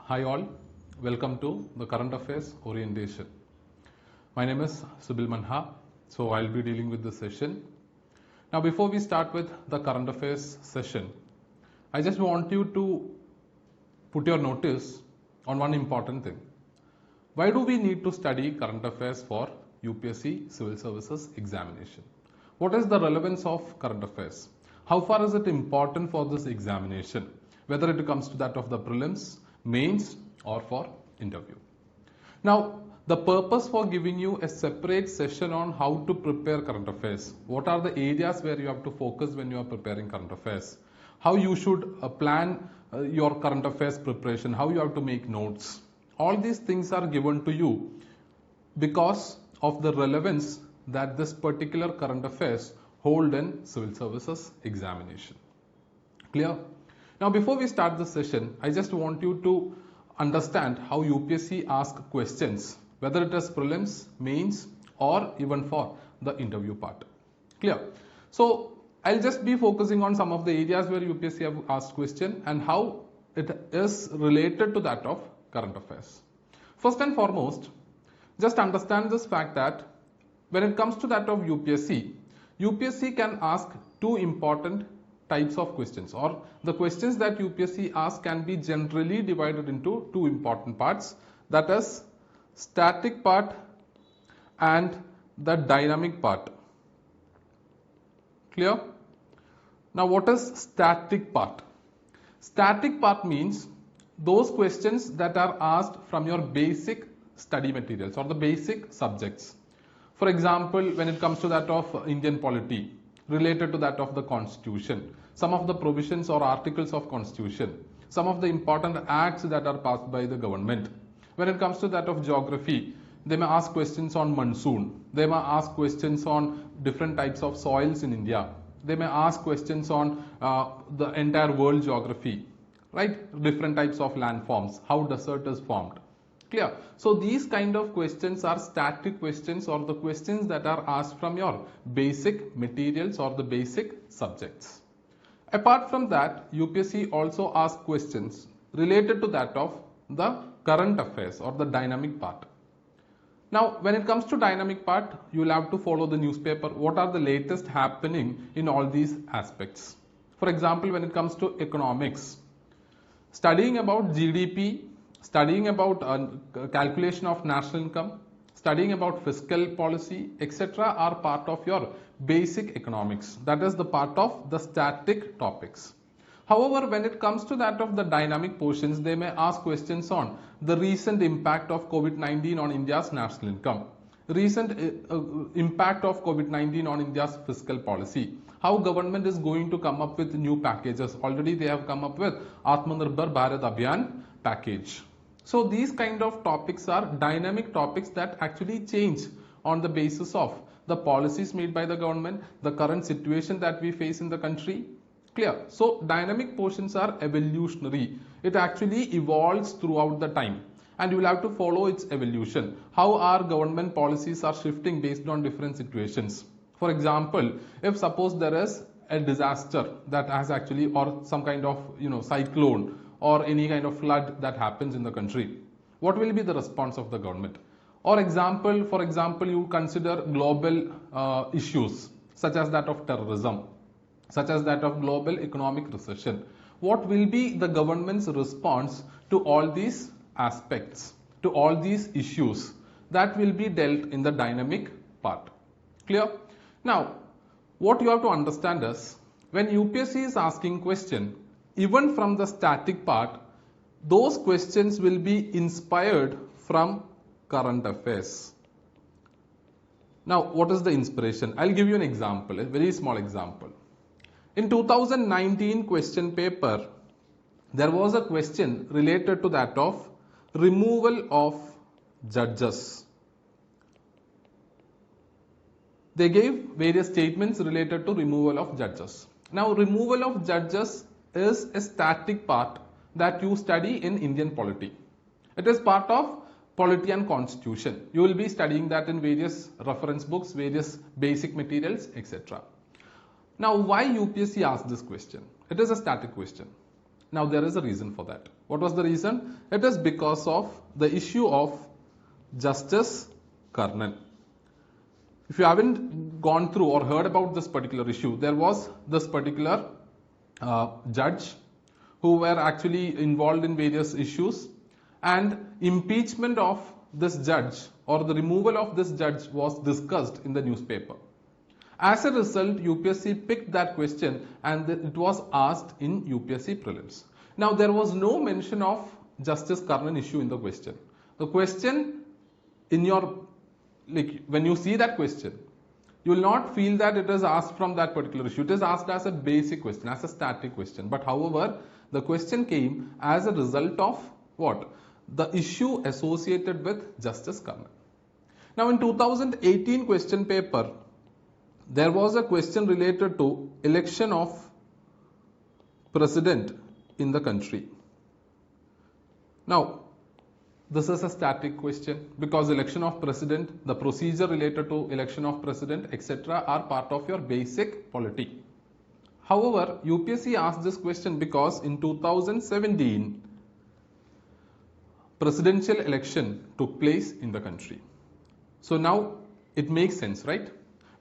Hi all, welcome to the Current Affairs Orientation. My name is Sibil Manha, so I'll be dealing with this session. Now before we start with the Current Affairs session, I just want you to put your notice on one important thing. Why do we need to study current affairs for UPSC Civil Services examination? What is the relevance of current affairs? How far is it important for this examination? Whether it comes to that of the prelims, mains or for interview. Now, the purpose for giving you a separate session on how to prepare current affairs. What are the areas where you have to focus when you are preparing current affairs? How you should plan your current affairs preparation, how you have to make notes. All these things are given to you because of the relevance that this particular current affairs hold in civil services examination. Clear? Now before we start the session, I just want you to understand how UPSC asks questions, whether it is prelims, mains or even for the interview part. Clear? So I'll just be focusing on some of the areas where UPSC have asked question and how it is related to that of current affairs. First and foremost, just understand this fact that when it comes to that of UPSC can ask two important types of questions, or the questions that UPSC asks can be generally divided into two important parts, that is static part and the dynamic part. Clear? Now what is static part? Static part means those questions that are asked from your basic study materials or the basic subjects. For example, when it comes to that of Indian polity, related to that of the constitution, some of the provisions or articles of constitution, some of the important acts that are passed by the government. When it comes to that of geography, they may ask questions on monsoon, they may ask questions on different types of soils in India, they may ask questions on the entire world geography, right? Different types of landforms, how desert is formed. Clear? So these kind of questions are static questions or the questions that are asked from your basic materials or the basic subjects. Apart from that, UPSC also asks questions related to that of the current affairs or the dynamic part. Now, when it comes to dynamic part, you will have to follow the newspaper. What are the latest happening in all these aspects? For example, when it comes to economics, studying about GDP, studying about calculation of national income, studying about fiscal policy, etc. are part of your basic economics. That is the part of the static topics. However, when it comes to that of the dynamic portions, they may ask questions on the recent impact of COVID-19 on India's national income, recent impact of COVID-19 on India's fiscal policy, how government is going to come up with new packages. Already they have come up with Atmanirbhar Bharat Abhiyan package. So these kind of topics are dynamic topics that actually change on the basis of the policies made by the government, the current situation that we face in the country. Clear? So dynamic portions are evolutionary. It actually evolves throughout the time and you will have to follow its evolution. How our government policies are shifting based on different situations. For example, if suppose there is a disaster that has actually or some kind of cyclone or any kind of flood that happens in the country, what will be the response of the government? Or for example, you consider global issues such as that of terrorism, such as that of global economic recession. What will be the government's response to all these aspects, to all these issues? That will be dealt in the dynamic part. Clear? Now, what you have to understand is, when UPSC is asking question, even from the static part, those questions will be inspired from current affairs. Now, what is the inspiration? I'll give you an example, a very small example. In 2019 question paper, there was a question related to that of removal of judges. They gave various statements related to removal of judges. Now, removal of judges is a static part that you study in Indian polity. It is part of polity and constitution. You will be studying that in various reference books, various basic materials, etc. Now, why UPSC asked this question? It is a static question. Now there is a reason for that. What was the reason? It is because of the issue of Justice Karnan. If you haven't gone through or heard about this particular issue, there was this particular judge who were actually involved in various issues, and impeachment of this judge or the removal of this judge was discussed in the newspaper. As a result, UPSC picked that question and it was asked in UPSC prelims. Now there was no mention of Justice Karnan issue in the question. The question in your, like when you see that question, you will not feel that it is asked from that particular issue. It is asked as a basic question, as a static question. But however, the question came as a result of what? The issue associated with Justice Karnan. Now in 2018 question paper, there was a question related to election of president in the country. Now, this is a static question because election of president, the procedure related to election of president, etc. are part of your basic polity. However, UPSC asked this question because in 2017, presidential election took place in the country. So now it makes sense, right?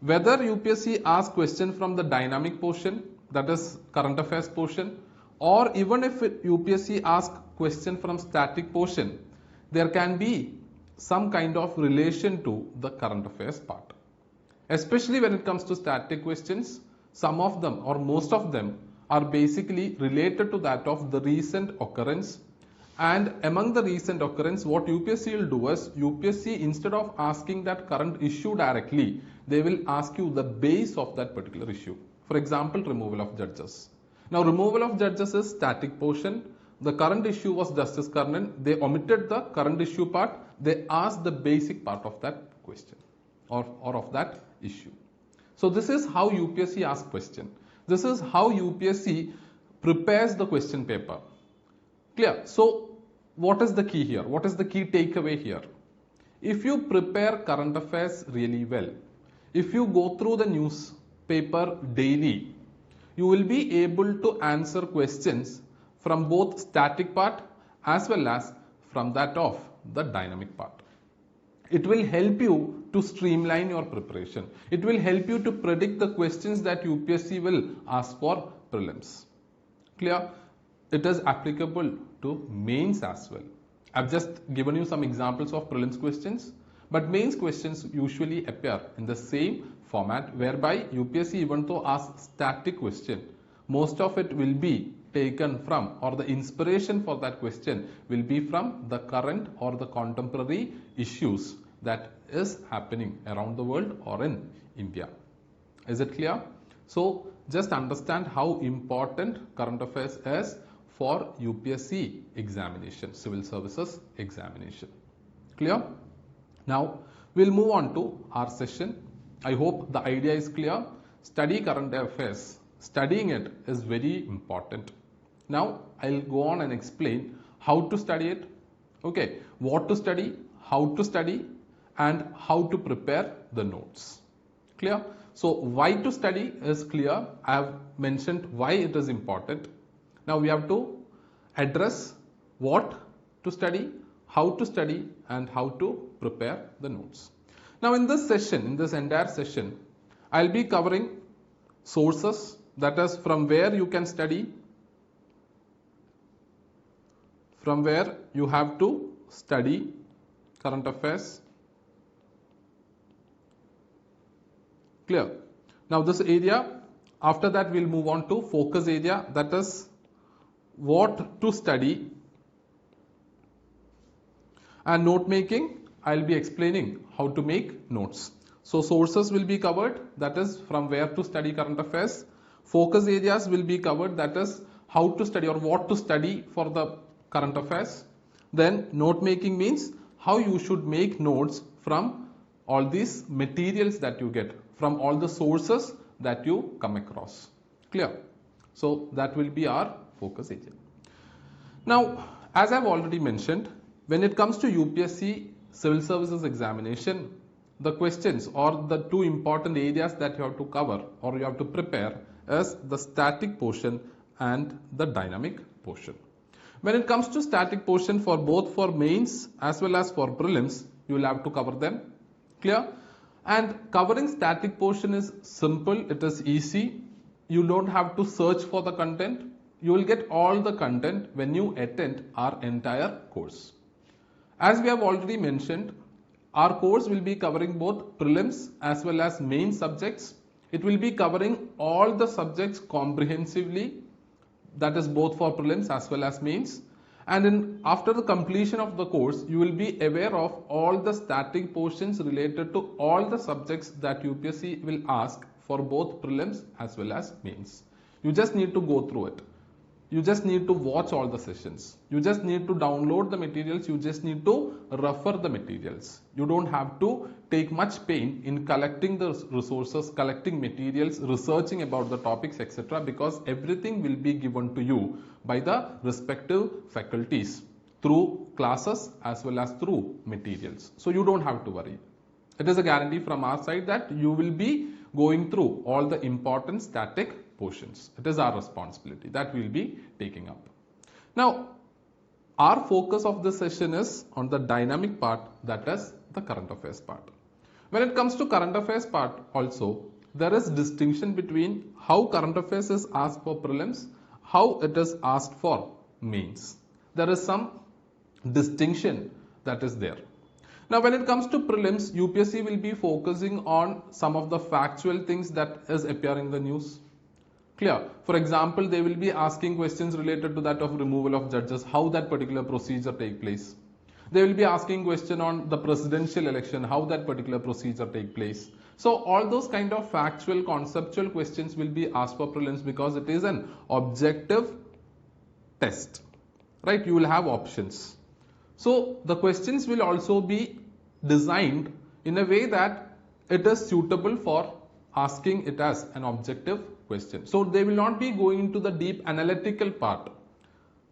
Whether UPSC asks question from the dynamic portion, that is current affairs portion, or even if UPSC asks question from static portion, there can be some kind of relation to the current affairs part. Especially when it comes to static questions, some of them or most of them are basically related to that of the recent occurrence. And among the recent occurrence, what UPSC will do is, UPSC instead of asking that current issue directly, they will ask you the base of that particular issue. For example, removal of judges. Now, removal of judges is static portion. The current issue was Justice Karnan. They omitted the current issue part. They asked the basic part of that question or of that issue. So this is how UPSC asks question. This is how UPSC prepares the question paper. Clear? So what is the key here? What is the key takeaway here? If you prepare current affairs really well, if you go through the newspaper daily, you will be able to answer questions from both static part as well as from that of the dynamic part. It will help you to streamline your preparation. It will help you to predict the questions that UPSC will ask for prelims. Clear? It is applicable to mains as well. I've just given you some examples of prelims questions, but mains questions usually appear in the same format whereby UPSC even though asks static question, most of it will be taken from, or the inspiration for that question will be from the current or the contemporary issues that is happening around the world or in India. Is it clear? So just understand how important current affairs is for UPSC examination, civil services examination. Clear? Now we'll move on to our session. I hope the idea is clear. Study current affairs. Studying it is very important. Now I'll go on and explain how to study it. Okay, what to study, how to study, and how to prepare the notes. Clear? So why to study is clear. I have mentioned why it is important. Now we have to address what to study, how to study, and how to prepare the notes. Now in this session, in this entire session, I'll be covering sources, that is from where you can study, from where you have to study current affairs. Clear? Now this area, after that we'll move on to focus area, that is what to study, and note making. I'll be explaining how to make notes. So sources will be covered, that is from where to study current affairs. Focus areas will be covered, that is how to study or what to study for the current affairs. Then note making means how you should make notes from all these materials that you get, from all the sources that you come across. Clear? So that will be our focus area. Now, as I've already mentioned, when it comes to UPSC civil services examination, the questions or the two important areas that you have to cover or you have to prepare is the static portion and the dynamic portion. When it comes to static portion for both for mains as well as for prelims, you will have to cover them. Clear? And covering static portion is simple, it is easy. You don't have to search for the content. You will get all the content when you attend our entire course. As we have already mentioned, our course will be covering both prelims as well as main subjects. It will be covering all the subjects comprehensively, that is both for prelims as well as mains. And after the completion of the course, you will be aware of all the static portions related to all the subjects that UPSC will ask for both prelims as well as mains. You just need to go through it. You just need to watch all the sessions. You just need to download the materials. You just need to refer the materials. You don't have to take much pain in collecting the resources, collecting materials, researching about the topics, etc. because everything will be given to you by the respective faculties through classes as well as through materials. So you don't have to worry. It is a guarantee from our side that you will be going through all the important static portions. It is our responsibility that we will be taking up. Now, our focus of this session is on the dynamic part, that is the current affairs part. When it comes to current affairs part also, there is distinction between how current affairs is asked for prelims, how it is asked for mains. There is some distinction that is there. Now, when it comes to prelims, UPSC will be focusing on some of the factual things that is appearing in the news. Clear? For example, they will be asking questions related to that of removal of judges, how that particular procedure take place. They will be asking question on the presidential election, how that particular procedure take place. So all those kind of factual, conceptual questions will be asked for prelims because it is an objective test, right? You will have options. So the questions will also be designed in a way that it is suitable for asking it as an objective question. So they will not be going into the deep analytical part.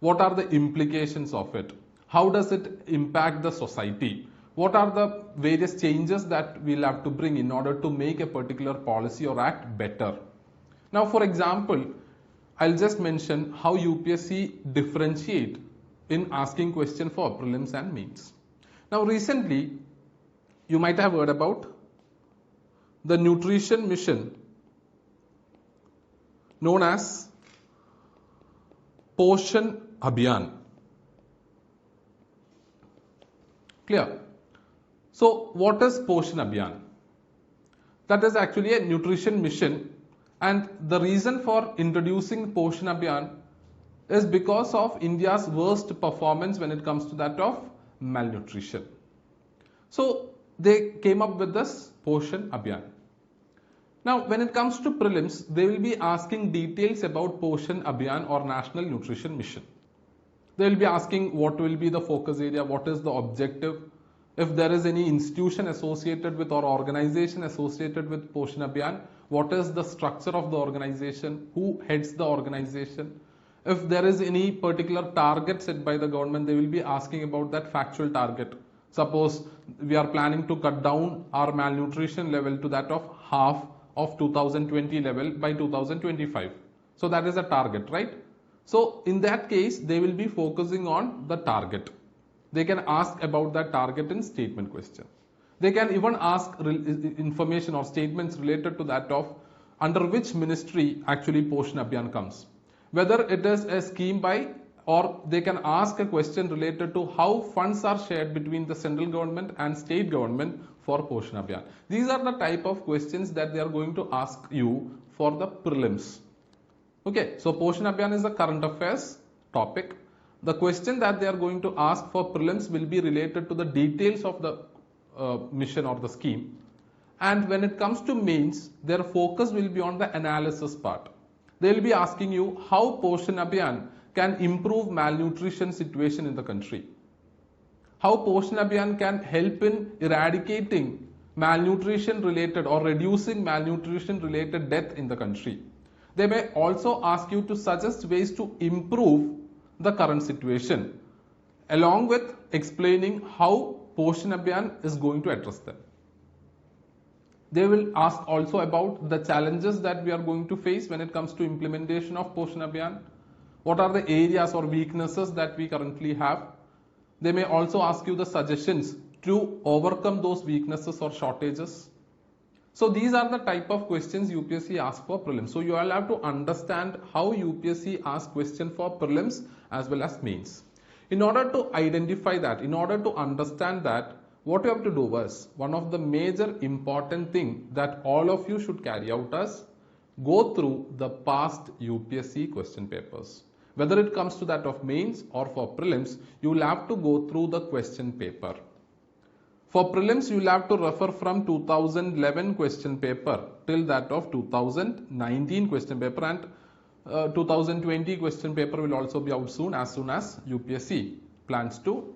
What are the implications of it? How does it impact the society? What are the various changes that we'll have to bring in order to make a particular policy or act better? Now, for example, I'll just mention how UPSC differentiate in asking question for prelims and mains. Now, recently, you might have heard about the nutrition mission known as Poshan Abhiyan. Clear? So, what is Poshan Abhiyan? That is actually a nutrition mission, and the reason for introducing Poshan Abhiyan is because of India's worst performance when it comes to that of malnutrition. So, they came up with this Poshan Abhiyan. Now, when it comes to prelims, they will be asking details about Poshan Abhiyan or National Nutrition Mission. They will be asking what will be the focus area, what is the objective, if there is any institution associated with or organization associated with Poshan Abhiyan, what is the structure of the organization, who heads the organization. If there is any particular target set by the government, they will be asking about that factual target. Suppose we are planning to cut down our malnutrition level to that of half of 2020 level by 2025. So that is a target, right? So in that case, they will be focusing on the target. They can ask about that target in statement question. They can even ask information or statements related to that of under which ministry actually Poshan Abhiyan comes. Whether it is a scheme by, or they can ask a question related to how funds are shared between the central government and state government for Poshan Abhiyan. These are the type of questions that they are going to ask you for the prelims. Okay, so Poshan Abhiyan is a current affairs topic. The question that they are going to ask for prelims will be related to the details of the mission or the scheme. And when it comes to mains, their focus will be on the analysis part. They will be asking you how Poshan Abhiyan can improve malnutrition situation in the country. How Poshan Abhiyan can help in eradicating malnutrition related or reducing malnutrition related death in the country. They may also ask you to suggest ways to improve the current situation, along with explaining how Poshan Abhiyan is going to address them. They will ask also about the challenges that we are going to face when it comes to implementation of Poshan Abhiyan. What are the areas or weaknesses that we currently have? They may also ask you the suggestions to overcome those weaknesses or shortages. So these are the type of questions UPSC asks for prelims. So you all have to understand how UPSC asks question for prelims as well as mains. In order to identify that, in order to understand that, what you have to do is, one of the major important thing that all of you should carry out is go through the past UPSC question papers. Whether it comes to that of mains or for prelims, you will have to go through the question paper. For prelims, you will have to refer from 2011 question paper till that of 2019 question paper, and 2020 question paper will also be out soon as UPSC plans to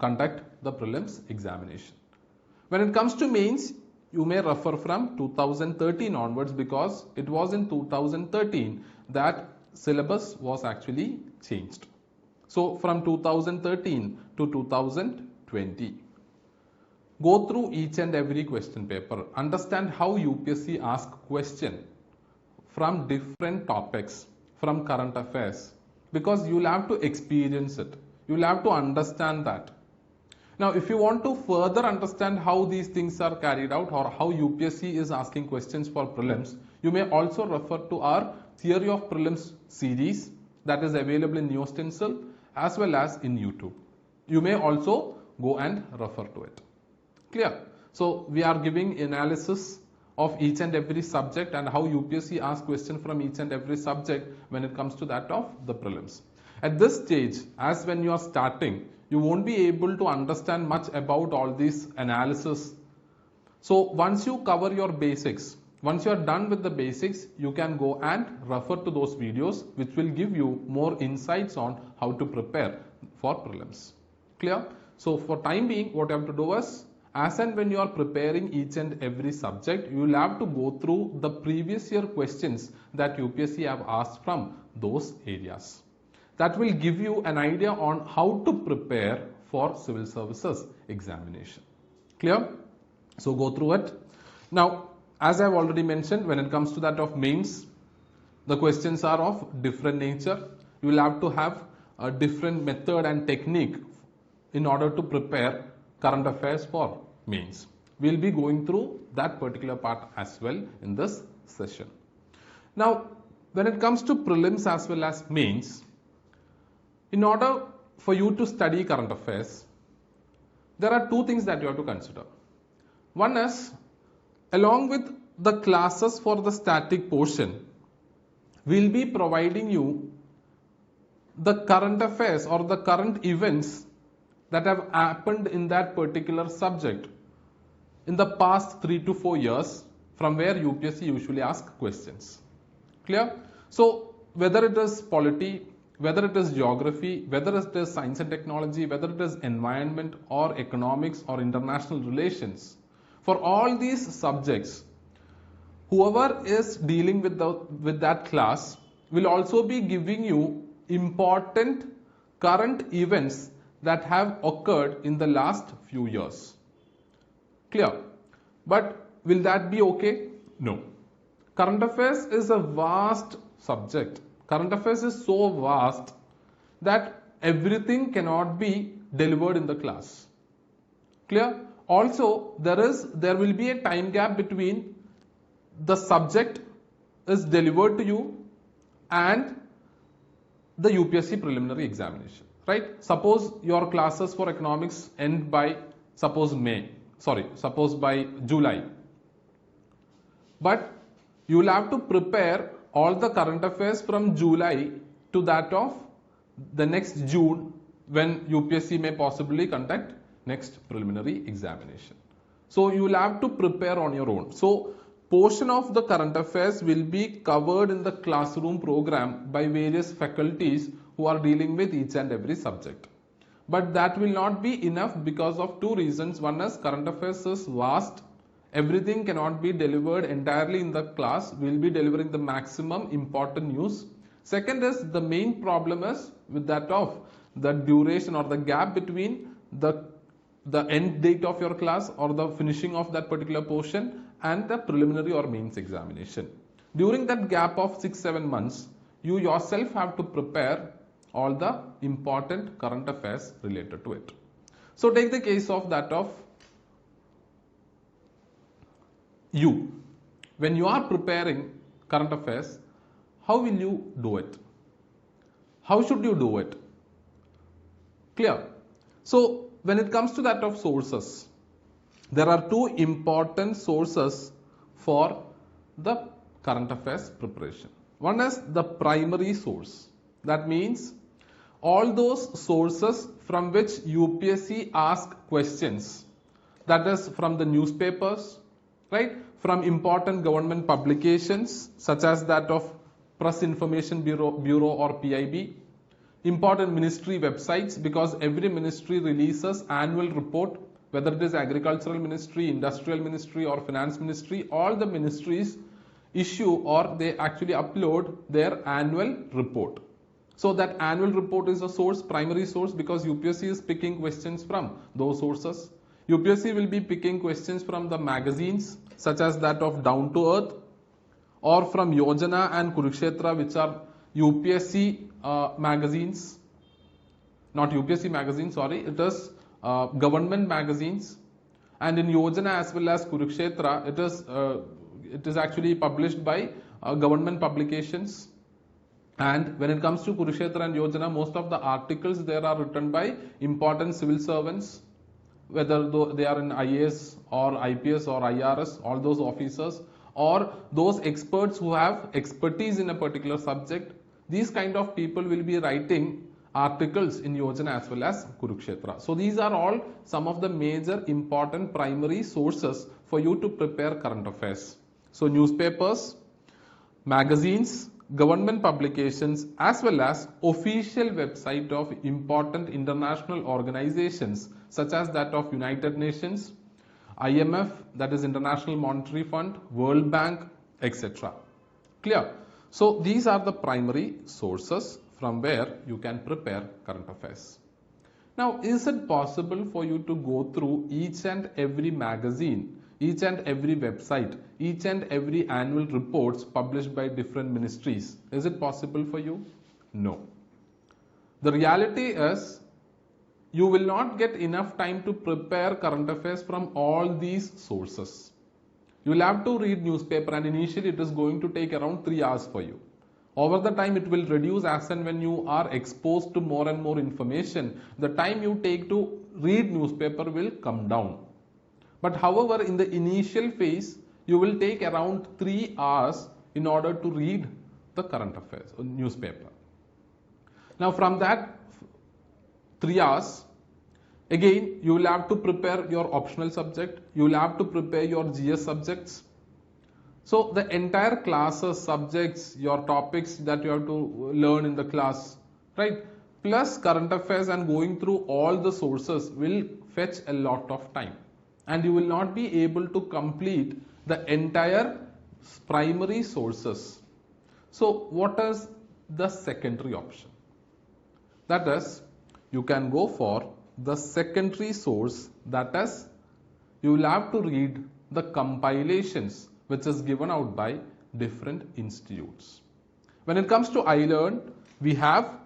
conduct the prelims examination. When it comes to mains, you may refer from 2013 onwards, because it was in 2013 that syllabus was actually changed. So from 2013 to 2020. Go through each and every question paper. Understand how UPSC asks question from different topics, from current affairs, because you will have to experience it. You will have to understand that. Now, if you want to further understand how these things are carried out or how UPSC is asking questions for prelims, you may also refer to our Theory of Prelims series that is available in NeoStencil as well as in YouTube. You may also go and refer to it. Clear? So we are giving analysis of each and every subject and how UPSC asks question from each and every subject when it comes to that of the prelims. At this stage, as when you are starting, you won't be able to understand much about all these analysis. So once you cover your basics, once you are done with the basics, you can go and refer to those videos which will give you more insights on how to prepare for prelims. Clear? So for time being, what you have to do is, as and when you are preparing each and every subject, you will have to go through the previous year questions that UPSC have asked from those areas. That will give you an idea on how to prepare for civil services examination. Clear? So go through it. Now, as I have already mentioned, when it comes to that of mains, the questions are of different nature. You will have to have a different method and technique in order to prepare current affairs for mains. We will be going through that particular part as well in this session. Now, when it comes to prelims as well as mains, in order for you to study current affairs, there are two things that you have to consider. One is, along with the classes for the static portion, we will be providing you the current affairs or the current events that have happened in that particular subject in the past 3 to 4 years, from where UPSC usually asks questions. Clear? So whether it is polity, whether it is geography, whether it is science and technology, whether it is environment or economics or international relations, for all these subjects, whoever is dealing with that class will also be giving you important current events that have occurred in the last few years. Clear? But will that be okay? No. Current affairs is a vast subject. Current affairs is so vast that everything cannot be delivered in the class. Clear? Also, there will be a time gap between the subject is delivered to you and the UPSC preliminary examination. Right? Suppose your classes for economics end by suppose by July. But you will have to prepare all the current affairs from July to that of the next June, when UPSC may possibly conduct next preliminary examination. So you will have to prepare on your own. So portion of the current affairs will be covered in the classroom program by various faculties who are dealing with each and every subject. But that will not be enough because of two reasons. One is current affairs is vast. Everything cannot be delivered entirely in the class. We will be delivering the maximum important news. Second is, the main problem is with that of the duration or the gap between the end date of your class or the finishing of that particular portion and the preliminary or mains examination. During that gap of 6-7 months, you yourself have to prepare all the important current affairs related to it. So take the case of that of you. When you are preparing current affairs, how will you do it? How should you do it? Clear? So when it comes to that of sources, there are two important sources for the current affairs preparation. One is the primary source. That means all those sources from which UPSC ask questions. That is from the newspapers, right? From important government publications such as that of Press Information Bureau or PIB. Important ministry websites, because every ministry releases annual report, whether it is agricultural ministry, industrial ministry or finance ministry, all the ministries issue or they actually upload their annual report. So that annual report is a source, primary source, because UPSC is picking questions from those sources. UPSC will be picking questions from the magazines such as that of Down to Earth or from Yojana and Kurukshetra, which are UPSC magazines, not UPSC magazines, sorry, it is government magazines. And in Yojana as well as Kurukshetra, it is actually published by government publications. And when it comes to Kurukshetra and Yojana, most of the articles there are written by important civil servants, whether they are in IAS or IPS or IRS, all those officers, or those experts who have expertise in a particular subject. These kind of people will be writing articles in Yojana as well as Kurukshetra. So these are all some of the major important primary sources for you to prepare current affairs. So newspapers, magazines, government publications as well as official website of important international organizations such as that of United Nations, IMF, that is International Monetary Fund, World Bank, etc. Clear? So these are the primary sources from where you can prepare current affairs. Now, is it possible for you to go through each and every magazine, each and every website, each and every annual reports published by different ministries? Is it possible for you? No. The reality is, you will not get enough time to prepare current affairs from all these sources. You will have to read newspaper, and initially it is going to take around 3 hours for you. Over the time it will reduce as and when you are exposed to more and more information. The time you take to read newspaper will come down. But however, in the initial phase, you will take around 3 hours in order to read the current affairs newspaper. Now from that 3 hours, again you will have to prepare your optional subject, you will have to prepare your GS subjects. So the entire classes, subjects, your topics that you have to learn in the class, right, plus current affairs and going through all the sources will fetch a lot of time, and you will not be able to complete the entire primary sources. So what is the secondary option? That is, you can go for the secondary source, that is, you will have to read the compilations which is given out by different institutes. When it comes to iLearn, we have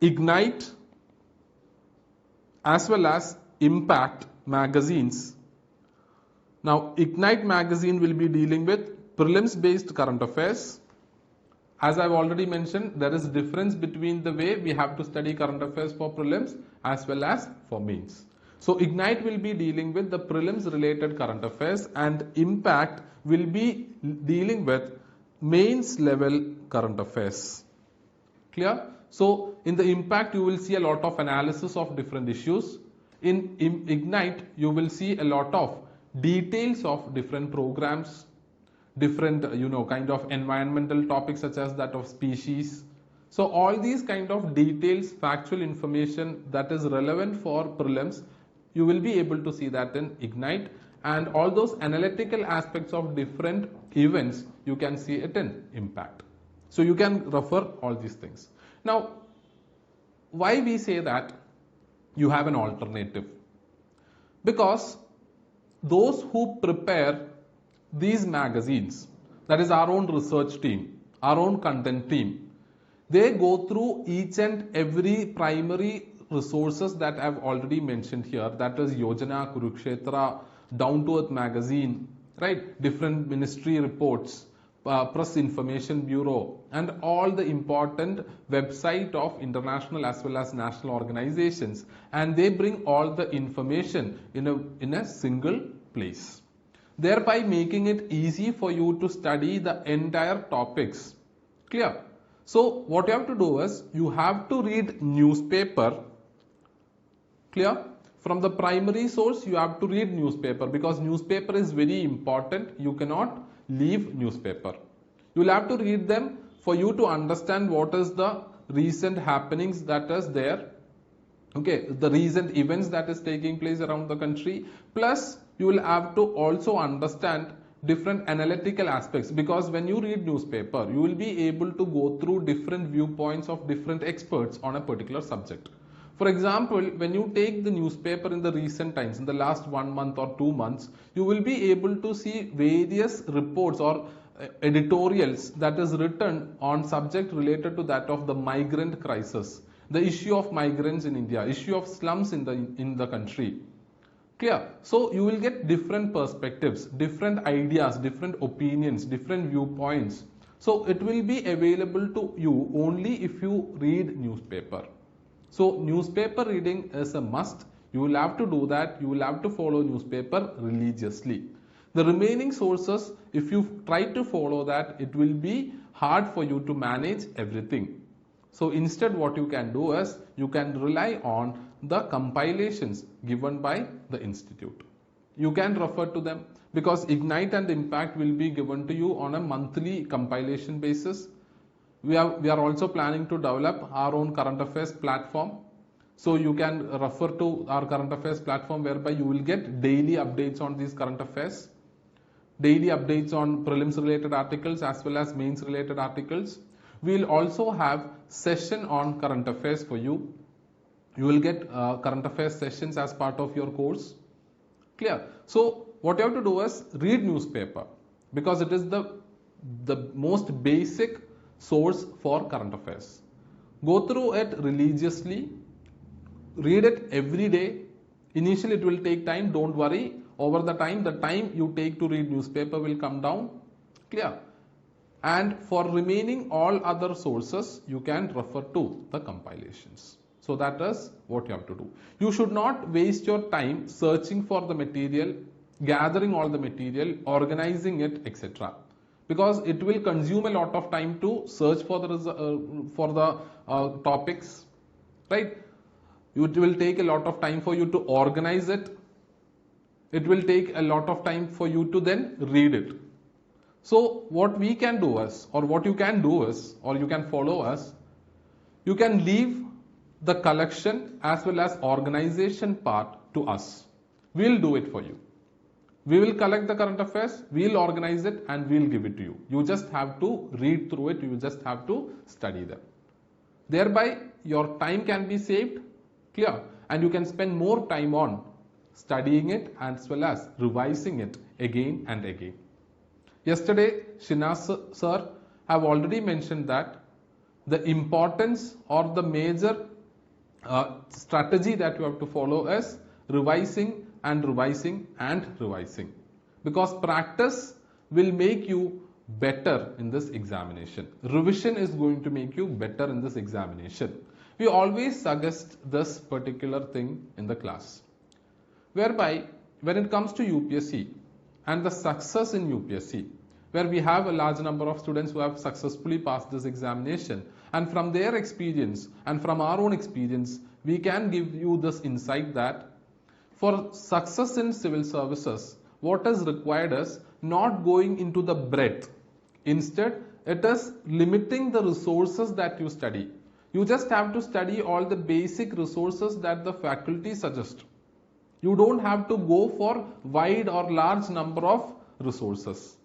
Ignite as well as Impact magazines. Now Ignite magazine will be dealing with prelims based current affairs. As I've already mentioned, there is difference between the way we have to study current affairs for prelims as well as for mains. So Ignite will be dealing with the prelims related current affairs, and Impact will be dealing with mains level current affairs. Clear? So in the Impact you will see a lot of analysis of different issues. In Ignite you will see a lot of details of different programs, different kind of environmental topics such as that of species. So all these kind of details, factual information that is relevant for prelims, you will be able to see that in Ignite, and all those analytical aspects of different events you can see it in Impact. So you can refer all these things. Now why we say that you have an alternative? Because those who prepare these magazines, that is our own research team, our own content team. They go through each and every primary resources that I've already mentioned here, that is Yojana, Kurukshetra, Down to Earth magazine, right? Different ministry reports, Press Information Bureau, and all the important website of international as well as national organizations, and they bring all the information in a single place, thereby making it easy for you to study the entire topics. Clear? So what you have to do is you have to read newspaper. Clear? From the primary source you have to read newspaper, because newspaper is very important. You cannot leave newspaper. You will have to read them for you to understand what is the recent happenings that is there. Okay, the recent events that is taking place around the country. Plus you will have to also understand different analytical aspects, because when you read newspaper you will be able to go through different viewpoints of different experts on a particular subject. For example, when you take the newspaper in the recent times, in the last 1 month or 2 months, you will be able to see various reports or editorials that is written on subject related to that of the migrant crisis, the issue of migrants in India, issue of slums in the country. Clear? So you will get different perspectives, different ideas, different opinions, different viewpoints. So it will be available to you only if you read newspaper. So newspaper reading is a must. You will have to do that. You will have to follow newspaper religiously. The remaining sources, if you try to follow that, it will be hard for you to manage everything. So instead what you can do is you can rely on the compilations given by the institute. You can refer to them, because Ignite and Impact will be given to you on a monthly compilation basis. We are also planning to develop our own current affairs platform. So you can refer to our current affairs platform, whereby you will get daily updates on these current affairs, daily updates on prelims related articles as well as mains related articles. We will also have session on current affairs for you. You will get current affairs sessions as part of your course. Clear? So what you have to do is read newspaper, because it is the most basic source for current affairs. Go through it religiously, read it every day. Initially it will take time, don't worry. Over the time you take to read newspaper will come down. Clear? And for remaining all other sources, you can refer to the compilations. So that is what you have to do. You should not waste your time searching for the material, gathering all the material, organizing it, etc. Because it will consume a lot of time to search for the topics, right? It will take a lot of time for you to organize it. It will take a lot of time for you to then read it. So what we can do is, or what you can do is, or you can follow us, you can leave the collection as well as organization part to us. We'll do it for you. We will collect the current affairs, we'll organize it, and we'll give it to you. You just have to read through it, you just have to study them. Thereby your time can be saved, clear, and you can spend more time on studying it as well as revising it again and again. Yesterday, Shinaz sir have already mentioned that the importance or the major strategy that you have to follow is revising and revising and revising, because practice will make you better in this examination. Revision is going to make you better in this examination. We always suggest this particular thing in the class, whereby when it comes to UPSC and the success in UPSC, where we have a large number of students who have successfully passed this examination, and from their experience and from our own experience, we can give you this insight that for success in civil services, what is required is not going into the breadth. Instead, it is limiting the resources that you study. You just have to study all the basic resources that the faculty suggest. You don't have to go for wide or large number of resources.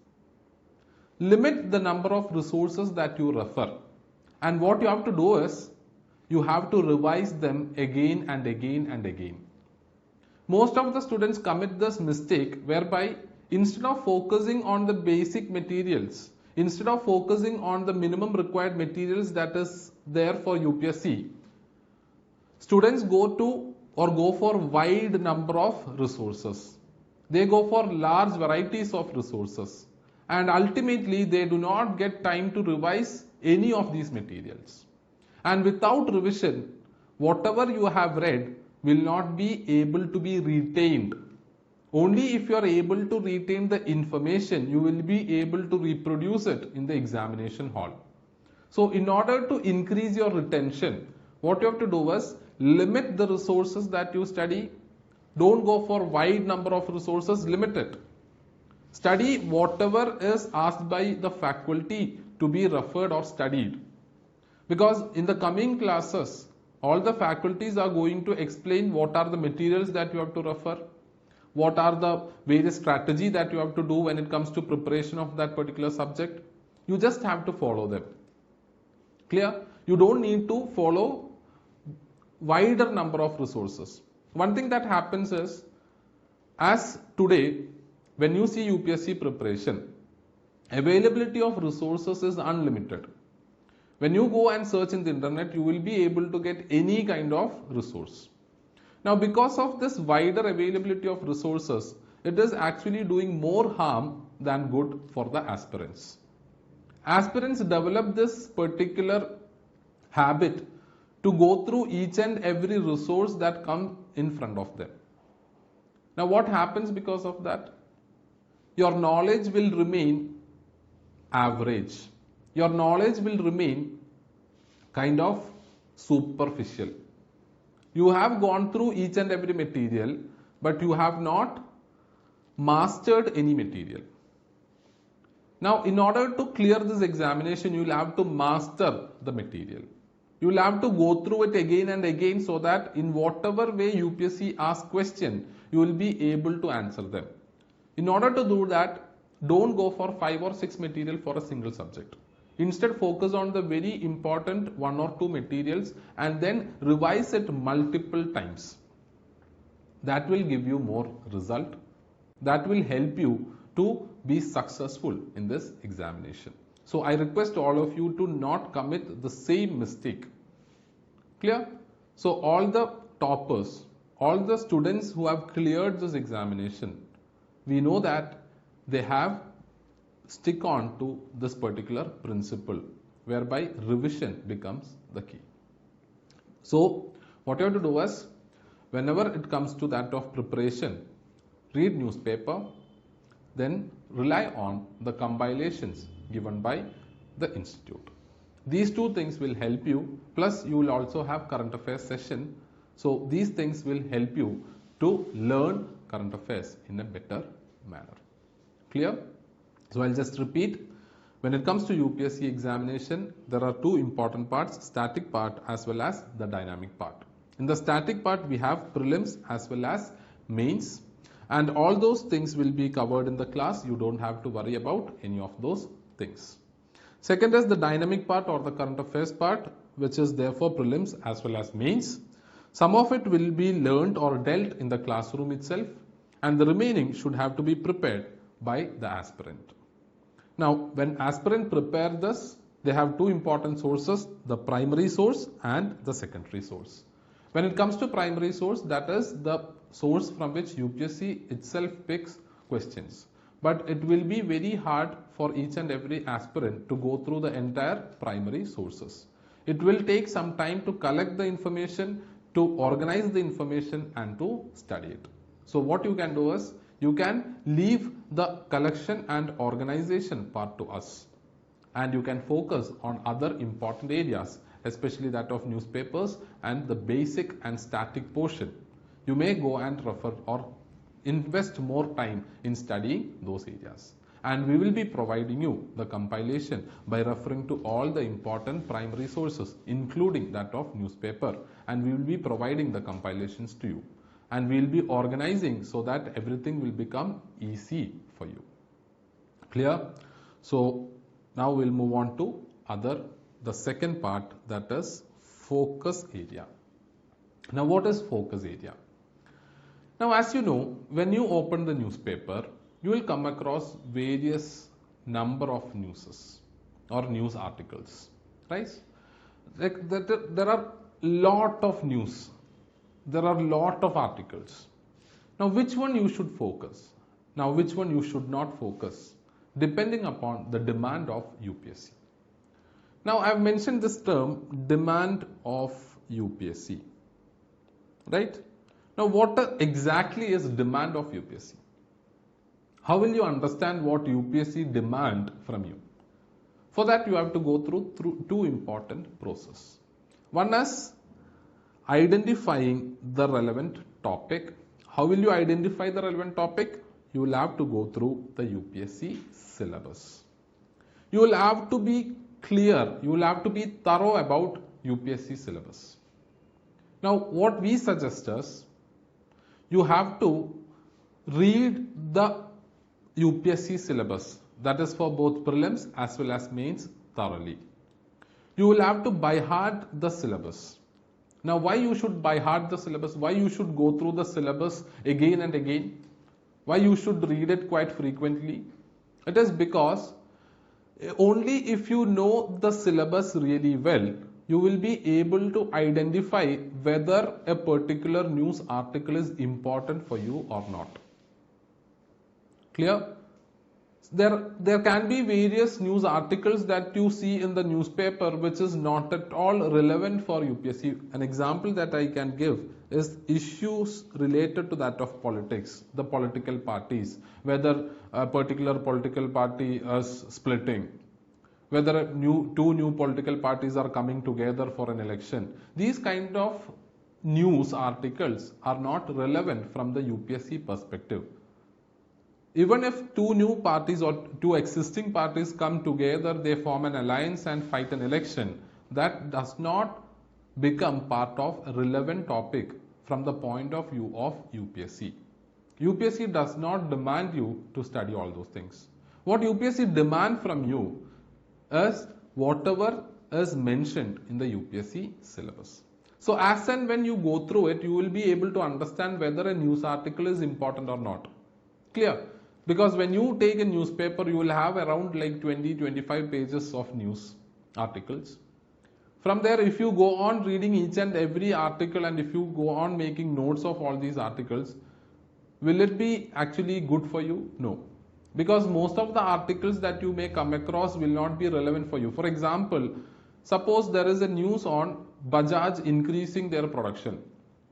Limit the number of resources that you refer. And what you have to do is, you have to revise them again and again and again. Most of the students commit this mistake, whereby instead of focusing on the basic materials, instead of focusing on the minimum required materials that is there for UPSC, students go for wide number of resources. They go for large varieties of resources, and ultimately they do not get time to revise any of these materials. And without revision, whatever you have read will not be able to be retained. Only if you are able to retain the information, you will be able to reproduce it in the examination hall. So in order to increase your retention, what you have to do is limit the resources that you study. Don't go for wide number of resources, limit it. Study whatever is asked by the faculty to be referred or studied. Because in the coming classes, all the faculties are going to explain what are the materials that you have to refer, what are the various strategy that you have to do when it comes to preparation of that particular subject. You just have to follow them. Clear? You don't need to follow wider number of resources. One thing that happens is, as today, when you see UPSC preparation, availability of resources is unlimited. When you go and search in the internet, you will be able to get any kind of resource. Now, because of this wider availability of resources, it is actually doing more harm than good for the aspirants. Aspirants develop this particular habit to go through each and every resource that comes in front of them. Now, what happens because of that? Your knowledge will remain average. Your knowledge will remain kind of superficial. You have gone through each and every material, but you have not mastered any material. Now, in order to clear this examination, you will have to master the material. You will have to go through it again and again so that in whatever way UPSC asks question, you will be able to answer them. In order to do that, don't go for 5 or 6 material for a single subject. Instead, focus on the very important 1 or 2 materials and then revise it multiple times. That will give you more result. That will help you to be successful in this examination. So I request all of you to not commit the same mistake. Clear? So all the toppers, all the students who have cleared this examination, we know that they have stick on to this particular principle whereby revision becomes the key. So what you have to do is, whenever it comes to that of preparation, read newspaper, then rely on the compilations given by the institute. These two things will help you, plus you will also have current affairs session. So these things will help you to learn current affairs in a better manner. Clear? So I'll just repeat. When it comes to UPSC examination, there are two important parts, static part as well as the dynamic part. In the static part, we have prelims as well as mains, and all those things will be covered in the class. You don't have to worry about any of those things. Second is the dynamic part or the current affairs part, which is therefore prelims as well as mains. Some of it will be learned or dealt in the classroom itself, and the remaining should have to be prepared by the aspirant. Now, when aspirant prepare this, they have two important sources, the primary source and the secondary source. When it comes to primary source, that is the source from which UPSC itself picks questions. But it will be very hard for each and every aspirant to go through the entire primary sources. It will take some time to collect the information, to organize the information and to study it. So what you can do is, you can leave the collection and organization part to us, and you can focus on other important areas, especially that of newspapers and the basic and static portion. You may go and refer or invest more time in studying those areas. And we will be providing you the compilation by referring to all the important primary sources, including that of newspaper, and we will be providing the compilations to you. And we will be organizing so that everything will become easy for you. Clear? So now we'll move on to the second part, that is focus area. Now what is focus area? Now as you know, when you open the newspaper, you will come across various number of newses or news articles, right? Like there are lot of news, there are lot of articles. Now which one you should focus? Now which one you should not focus? Depending upon the demand of UPSC. Now I have mentioned this term, demand of UPSC, right? Now what exactly is demand of UPSC? How will you understand what UPSC demand from you? For that you have to go through two important processes. One is identifying the relevant topic. How will you identify the relevant topic? You will have to go through the UPSC syllabus. You will have to be clear, you will have to be thorough about UPSC syllabus. Now what we suggest is, you have to read the UPSC syllabus, that is for both prelims as well as mains, thoroughly. You will have to by heart the syllabus. Now why you should by heart the syllabus? Why you should go through the syllabus again and again? Why you should read it quite frequently? It is because only if you know the syllabus really well, you will be able to identify whether a particular news article is important for you or not. Clear? There can be various news articles that you see in the newspaper which is not at all relevant for UPSC. An example that I can give is issues related to that of politics, the political parties, whether a particular political party is splitting, whether two new political parties are coming together for an election. These kind of news articles are not relevant from the UPSC perspective. Even if two new parties or two existing parties come together, they form an alliance and fight an election, that does not become part of a relevant topic from the point of view of UPSC. UPSC does not demand you to study all those things. What UPSC demand from you is whatever is mentioned in the UPSC syllabus. So as and when you go through it, you will be able to understand whether a news article is important or not. Clear? Because when you take a newspaper, you will have around like 20-25 pages of news articles. From there, if you go on reading each and every article and if you go on making notes of all these articles, will it be actually good for you? No. Because most of the articles that you may come across will not be relevant for you. For example, suppose there is a news on Bajaj increasing their production.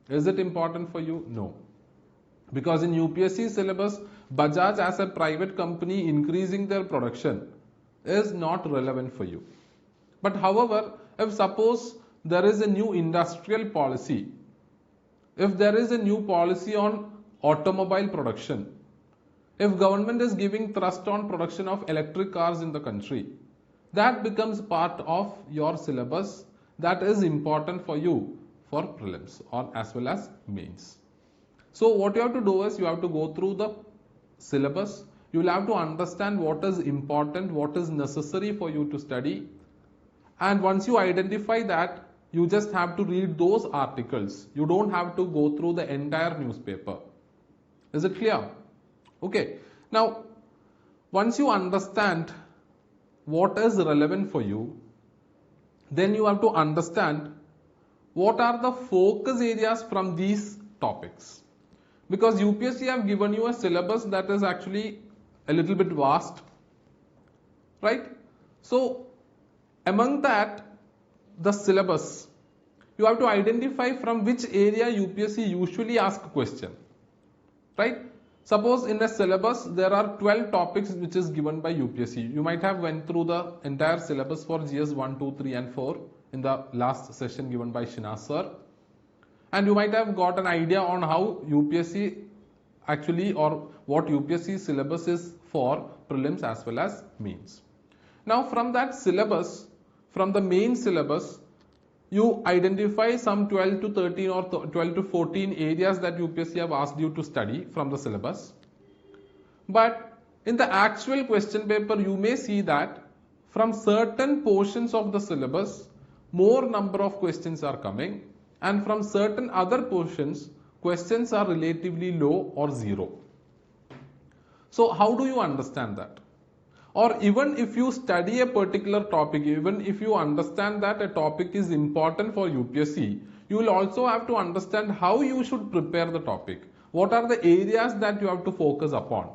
Is it important for you? No. Because in UPSC syllabus, Bajaj as a private company increasing their production is not relevant for you. But however, if suppose there is a new industrial policy, if there is a new policy on automobile production, if government is giving thrust on production of electric cars in the country, that becomes part of your syllabus that is important for you for prelims or as well as mains. So what you have to do is you have to go through the syllabus. You will have to understand what is important, what is necessary for you to study. And once you identify that, you just have to read those articles. You don't have to go through the entire newspaper. Is it clear? Okay. Now, once you understand what is relevant for you, then you have to understand what are the focus areas from these topics. Because UPSC have given you a syllabus that is actually a little bit vast, right? So among that, the syllabus, you have to identify from which area UPSC usually ask a question, right? Suppose in a syllabus there are 12 topics which is given by UPSC. You might have went through the entire syllabus for GS 1, 2, 3 and 4 in the last session given by Shinaz sir. And you might have got an idea on how UPSC actually or what UPSC syllabus is for prelims as well as mains. Now from that syllabus, from the main syllabus, you identify some 12 to 13 or 12 to 14 areas that UPSC have asked you to study from the syllabus. But in the actual question paper, you may see that from certain portions of the syllabus, more number of questions are coming. And from certain other portions, questions are relatively low or zero. So how do you understand that? Or even if you study a particular topic, even if you understand that a topic is important for UPSC, you will also have to understand how you should prepare the topic. What are the areas that you have to focus upon?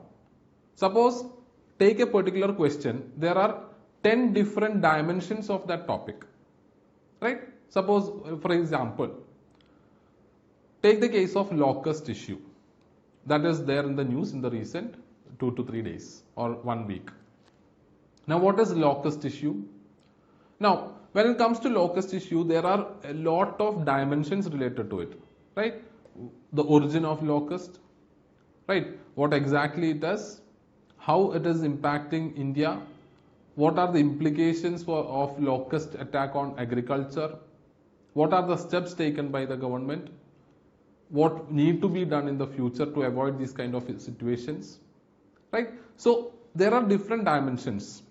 Suppose, take a particular question, there are 10 different dimensions of that topic, right? Suppose, for example, take the case of locust issue that is there in the news in the recent 2 to 3 days or 1 week. Now, what is locust issue? Now, when it comes to locust issue, there are a lot of dimensions related to it, right? The origin of locust, right? What exactly it is, how it is impacting India, what are the implications of locust attack on agriculture, what are the steps taken by the government, what need to be done in the future to avoid these kind of situations, right? So, there are different dimensions.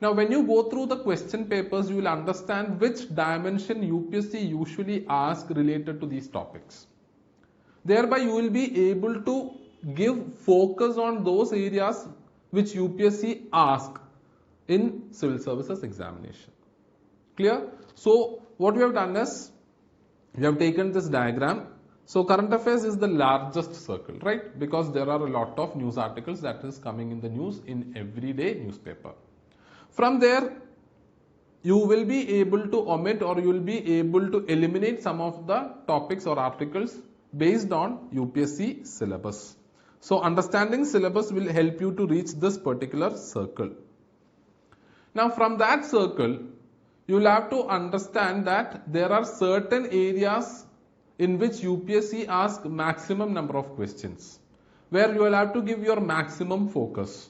Now, when you go through the question papers, you will understand which dimension UPSC usually asks related to these topics. Thereby, you will be able to give focus on those areas which UPSC asks in civil services examination. Clear? So, what we have done is, we have taken this diagram. So, current affairs is the largest circle, right? Because there are a lot of news articles that is coming in the news in everyday newspaper. From there, you will be able to omit or you will be able to eliminate some of the topics or articles based on UPSC syllabus. So, understanding syllabus will help you to reach this particular circle. Now, from that circle, you will have to understand that there are certain areas in which UPSC asks maximum number of questions, where you will have to give your maximum focus,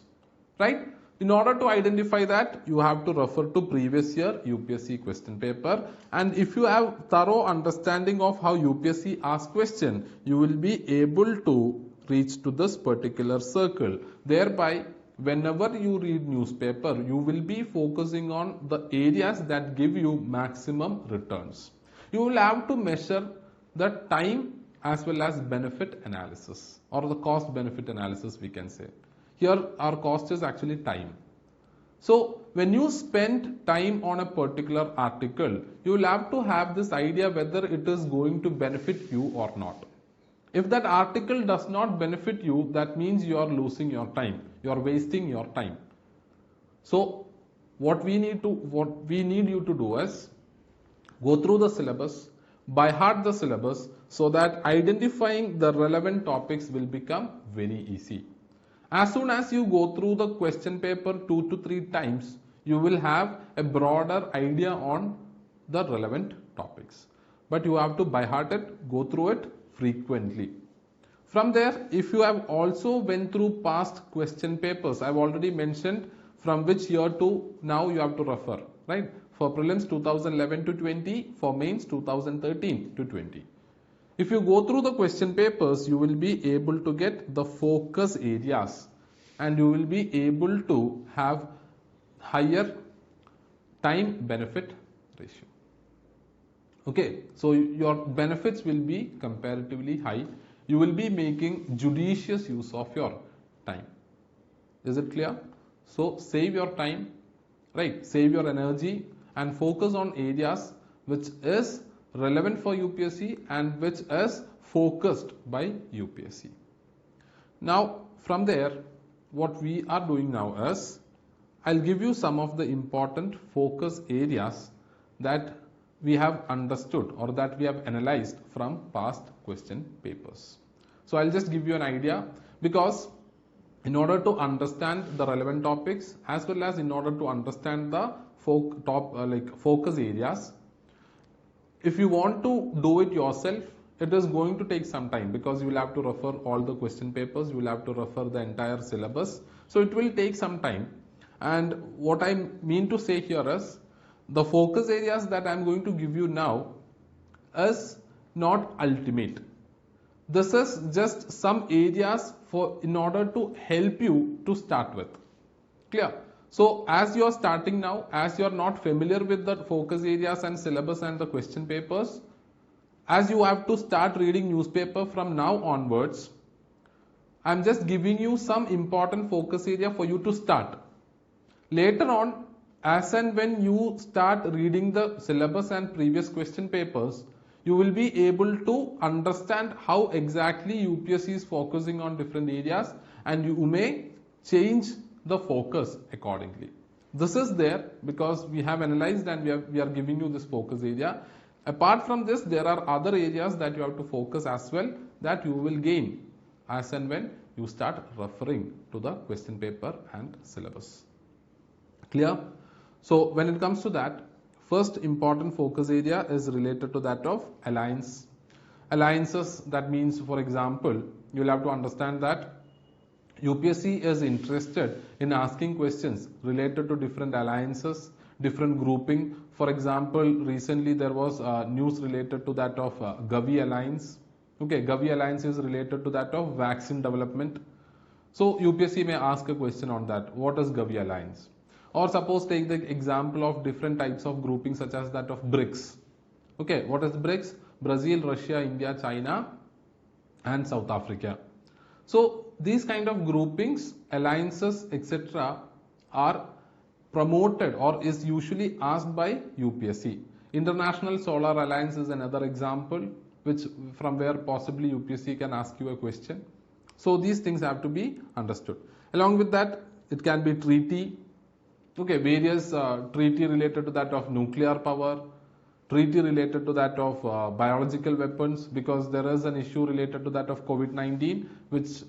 right? In order to identify that, you have to refer to previous year UPSC question paper, and if you have thorough understanding of how UPSC asks question, you will be able to reach to this particular circle. Thereby, whenever you read newspaper, you will be focusing on the areas that give you maximum returns. You will have to measure the time as well as benefit analysis, or the cost benefit analysis we can say. Here our cost is actually time. So, when you spend time on a particular article, you will have to have this idea whether it is going to benefit you or not. If that article does not benefit you, that means you are losing your time, you are wasting your time. So, what we need you to do is go through the syllabus, by heart the syllabus, so that identifying the relevant topics will become very easy. As soon as you go through the question paper 2 to 3 times, you will have a broader idea on the relevant topics. But you have to by heart it, go through it frequently. From there, if you have also went through past question papers, I have already mentioned from which year to now you have to refer, right? For prelims 2011 to 20, for mains 2013 to 20. If you go through the question papers, you will be able to get the focus areas and you will be able to have higher time benefit ratio. Okay, so your benefits will be comparatively high. You will be making judicious use of your time. Is it clear? So, save your time, right? Save your energy and focus on areas which is relevant for UPSC and which is focused by UPSC. Now, from there, what we are doing now is, I'll give you some of the important focus areas that we have understood or that we have analyzed from past question papers. So, I'll just give you an idea, because in order to understand the relevant topics as well as in order to understand the focus areas, if you want to do it yourself, it is going to take some time, because you will have to refer all the question papers, you will have to refer the entire syllabus. So, it will take some time. And what I mean to say here is, the focus areas that I am going to give you now is not ultimate. This is just some areas in order to help you to start with. Clear? So, as you are starting now, as you are not familiar with the focus areas and syllabus and the question papers, as you have to start reading newspaper from now onwards, I am just giving you some important focus area for you to start. Later on, as and when you start reading the syllabus and previous question papers, you will be able to understand how exactly UPSC is focusing on different areas, and you may change the focus accordingly. This is there because we have analyzed and we are giving you this focus area. Apart from this, there are other areas that you have to focus as well, that you will gain as and when you start referring to the question paper and syllabus. Clear? So when it comes to that, first important focus area is related to that of alliance. Alliances, that means, for example, you will have to understand that UPSC is interested in asking questions related to different alliances, different grouping. For example, recently there was news related to that of Gavi Alliance. Okay, Gavi Alliance is related to that of vaccine development. So UPSC may ask a question on that. What is Gavi Alliance? Or suppose take the example of different types of grouping such as that of BRICS. Okay, what is BRICS? Brazil, Russia, India, China and South Africa. So these kind of groupings, alliances, etc. are promoted or is usually asked by UPSC. International Solar Alliance is another example, which from where possibly UPSC can ask you a question. So these things have to be understood. Along with that, it can be treaty. Okay, various treaty related to that of nuclear power, treaty related to that of biological weapons, because there is an issue related to that of COVID-19, which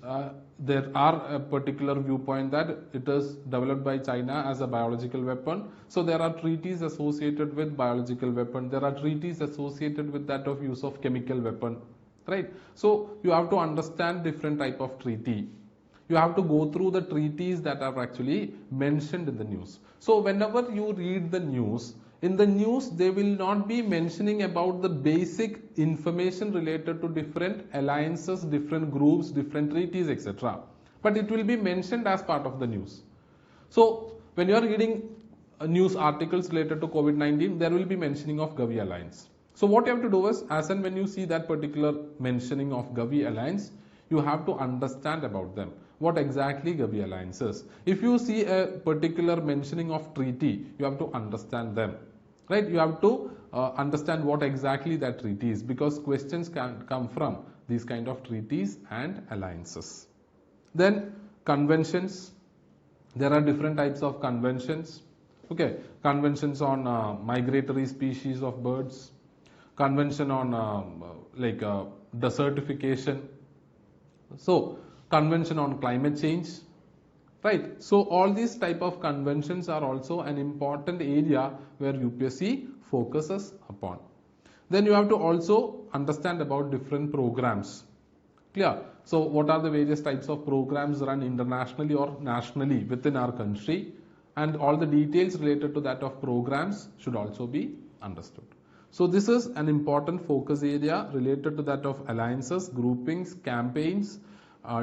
there are a particular viewpoint that it is developed by China as a biological weapon. So there are treaties associated with biological weapon. There are treaties associated with that of use of chemical weapon, right? So you have to understand different type of treaty. You have to go through the treaties that are actually mentioned in the news. So whenever you read the news, in the news they will not be mentioning about the basic information related to different alliances, different groups, different treaties, etc. But it will be mentioned as part of the news. So when you are reading news articles related to COVID-19, there will be mentioning of Gavi Alliance. So what you have to do is, as and when you see that particular mentioning of Gavi Alliance, you have to understand about them. What exactly Gavi Alliance is. If you see a particular mentioning of treaty, you have to understand them, right? You have to understand what exactly that treaty is, because questions can come from these kind of treaties and alliances. Then conventions. There are different types of conventions. Okay, conventions on migratory species of birds, convention on desertification. So convention on climate change, right? So all these type of conventions are also an important area where UPSC focuses upon. Then you have to also understand about different programs. Clear? So what are the various types of programs run internationally or nationally within our country, and all the details related to that of programs should also be understood. So this is an important focus area related to that of alliances, groupings, campaigns,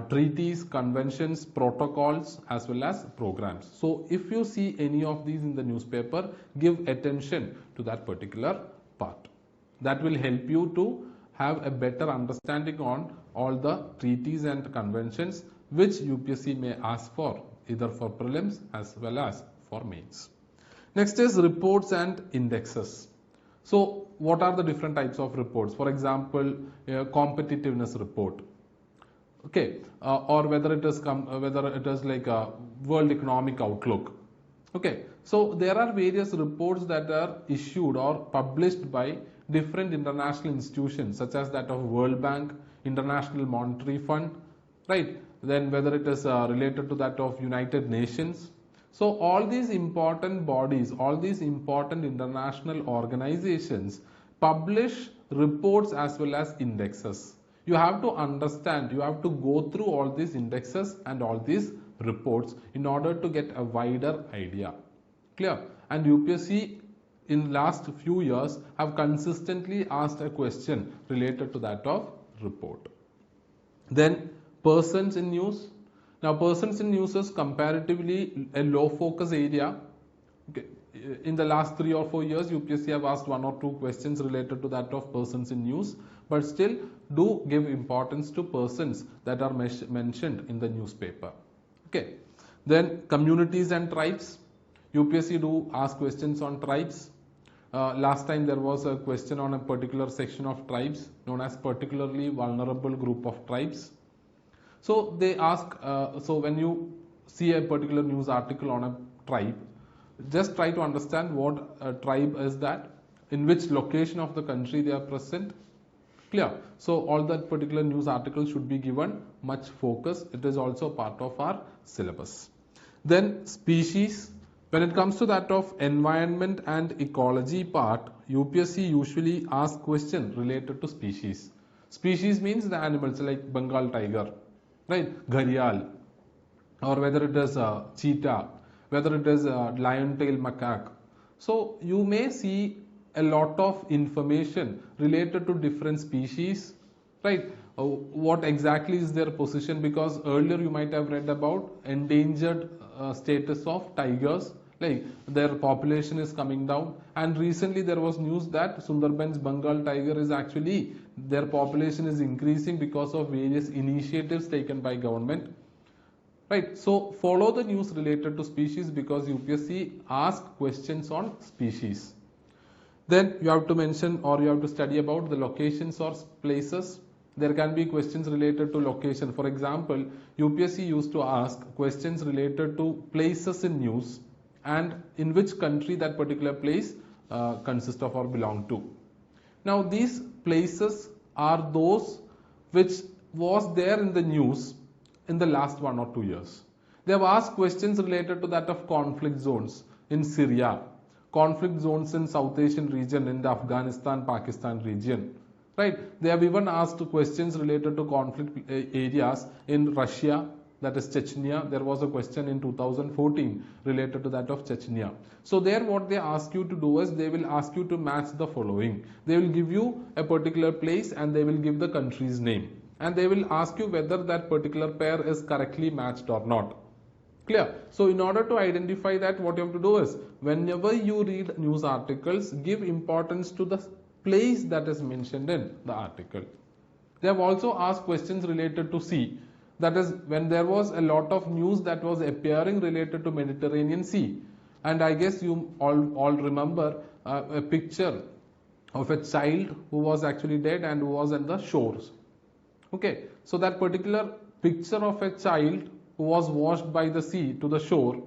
treaties, conventions, protocols, as well as programs. So if you see any of these in the newspaper, give attention to that particular part. That will help you to have a better understanding on all the treaties and conventions which UPSC may ask for, either for prelims as well as for mains. Next is reports and indexes. So what are the different types of reports? For example, a competitiveness report. Okay, or whether it is like a World Economic Outlook. Okay, so there are various reports that are issued or published by different international institutions, such as that of World Bank, International Monetary Fund, right? Then whether it is related to that of United Nations. So all these important bodies, all these important international organizations publish reports as well as indexes. You have to understand, you have to go through all these indexes and all these reports in order to get a wider idea. Clear? And UPSC in last few years have consistently asked a question related to that of report. Then persons in news. Now persons in news is comparatively a low focus area. Okay. In the last 3 or 4 years, UPSC have asked 1 or 2 questions related to that of persons in news, but still do give importance to persons that are mentioned in the newspaper. Okay. Then communities and tribes. UPSC do ask questions on tribes. Last time there was a question on a particular section of tribes known as particularly vulnerable group of tribes. So they ask, so when you see a particular news article on a tribe, just try to understand what a tribe is that, in which location of the country they are present. Clear? So all that particular news article should be given much focus. It is also part of our syllabus. Then species. When it comes to that of environment and ecology part, UPSC usually asks questions related to species. Species means the animals like Bengal tiger, right? Gharial, or whether it is cheetah, whether it is lion-tailed macaque. So you may see a lot of information related to different species, right? What exactly is their position, because earlier you might have read about endangered status of tigers, like their population is coming down, and recently there was news that Sundarban's Bengal tiger is actually, their population is increasing because of various initiatives taken by government. Right, so follow the news related to species because UPSC asks questions on species. Then you have to mention or you have to study about the locations or places. There can be questions related to location. For example, UPSC used to ask questions related to places in news and in which country that particular place consists of or belong to. Now these places are those which was there in the news in the last 1 or 2 years. They have asked questions related to that of conflict zones in Syria, conflict zones in South Asian region, in the Afghanistan, Pakistan region, right? They have even asked questions related to conflict areas in Russia, that is Chechnya. There was a question in 2014 related to that of Chechnya. So there what they ask you to do is they will ask you to match the following. They will give you a particular place and they will give the country's name. And they will ask you whether that particular pair is correctly matched or not. Clear? So in order to identify that, what you have to do is, whenever you read news articles, give importance to the place that is mentioned in the article. They have also asked questions related to sea. That is, when there was a lot of news that was appearing related to Mediterranean Sea. And I guess you all remember a picture of a child who was actually dead and who was at the shores. Okay, so that particular picture of a child who was washed by the sea to the shore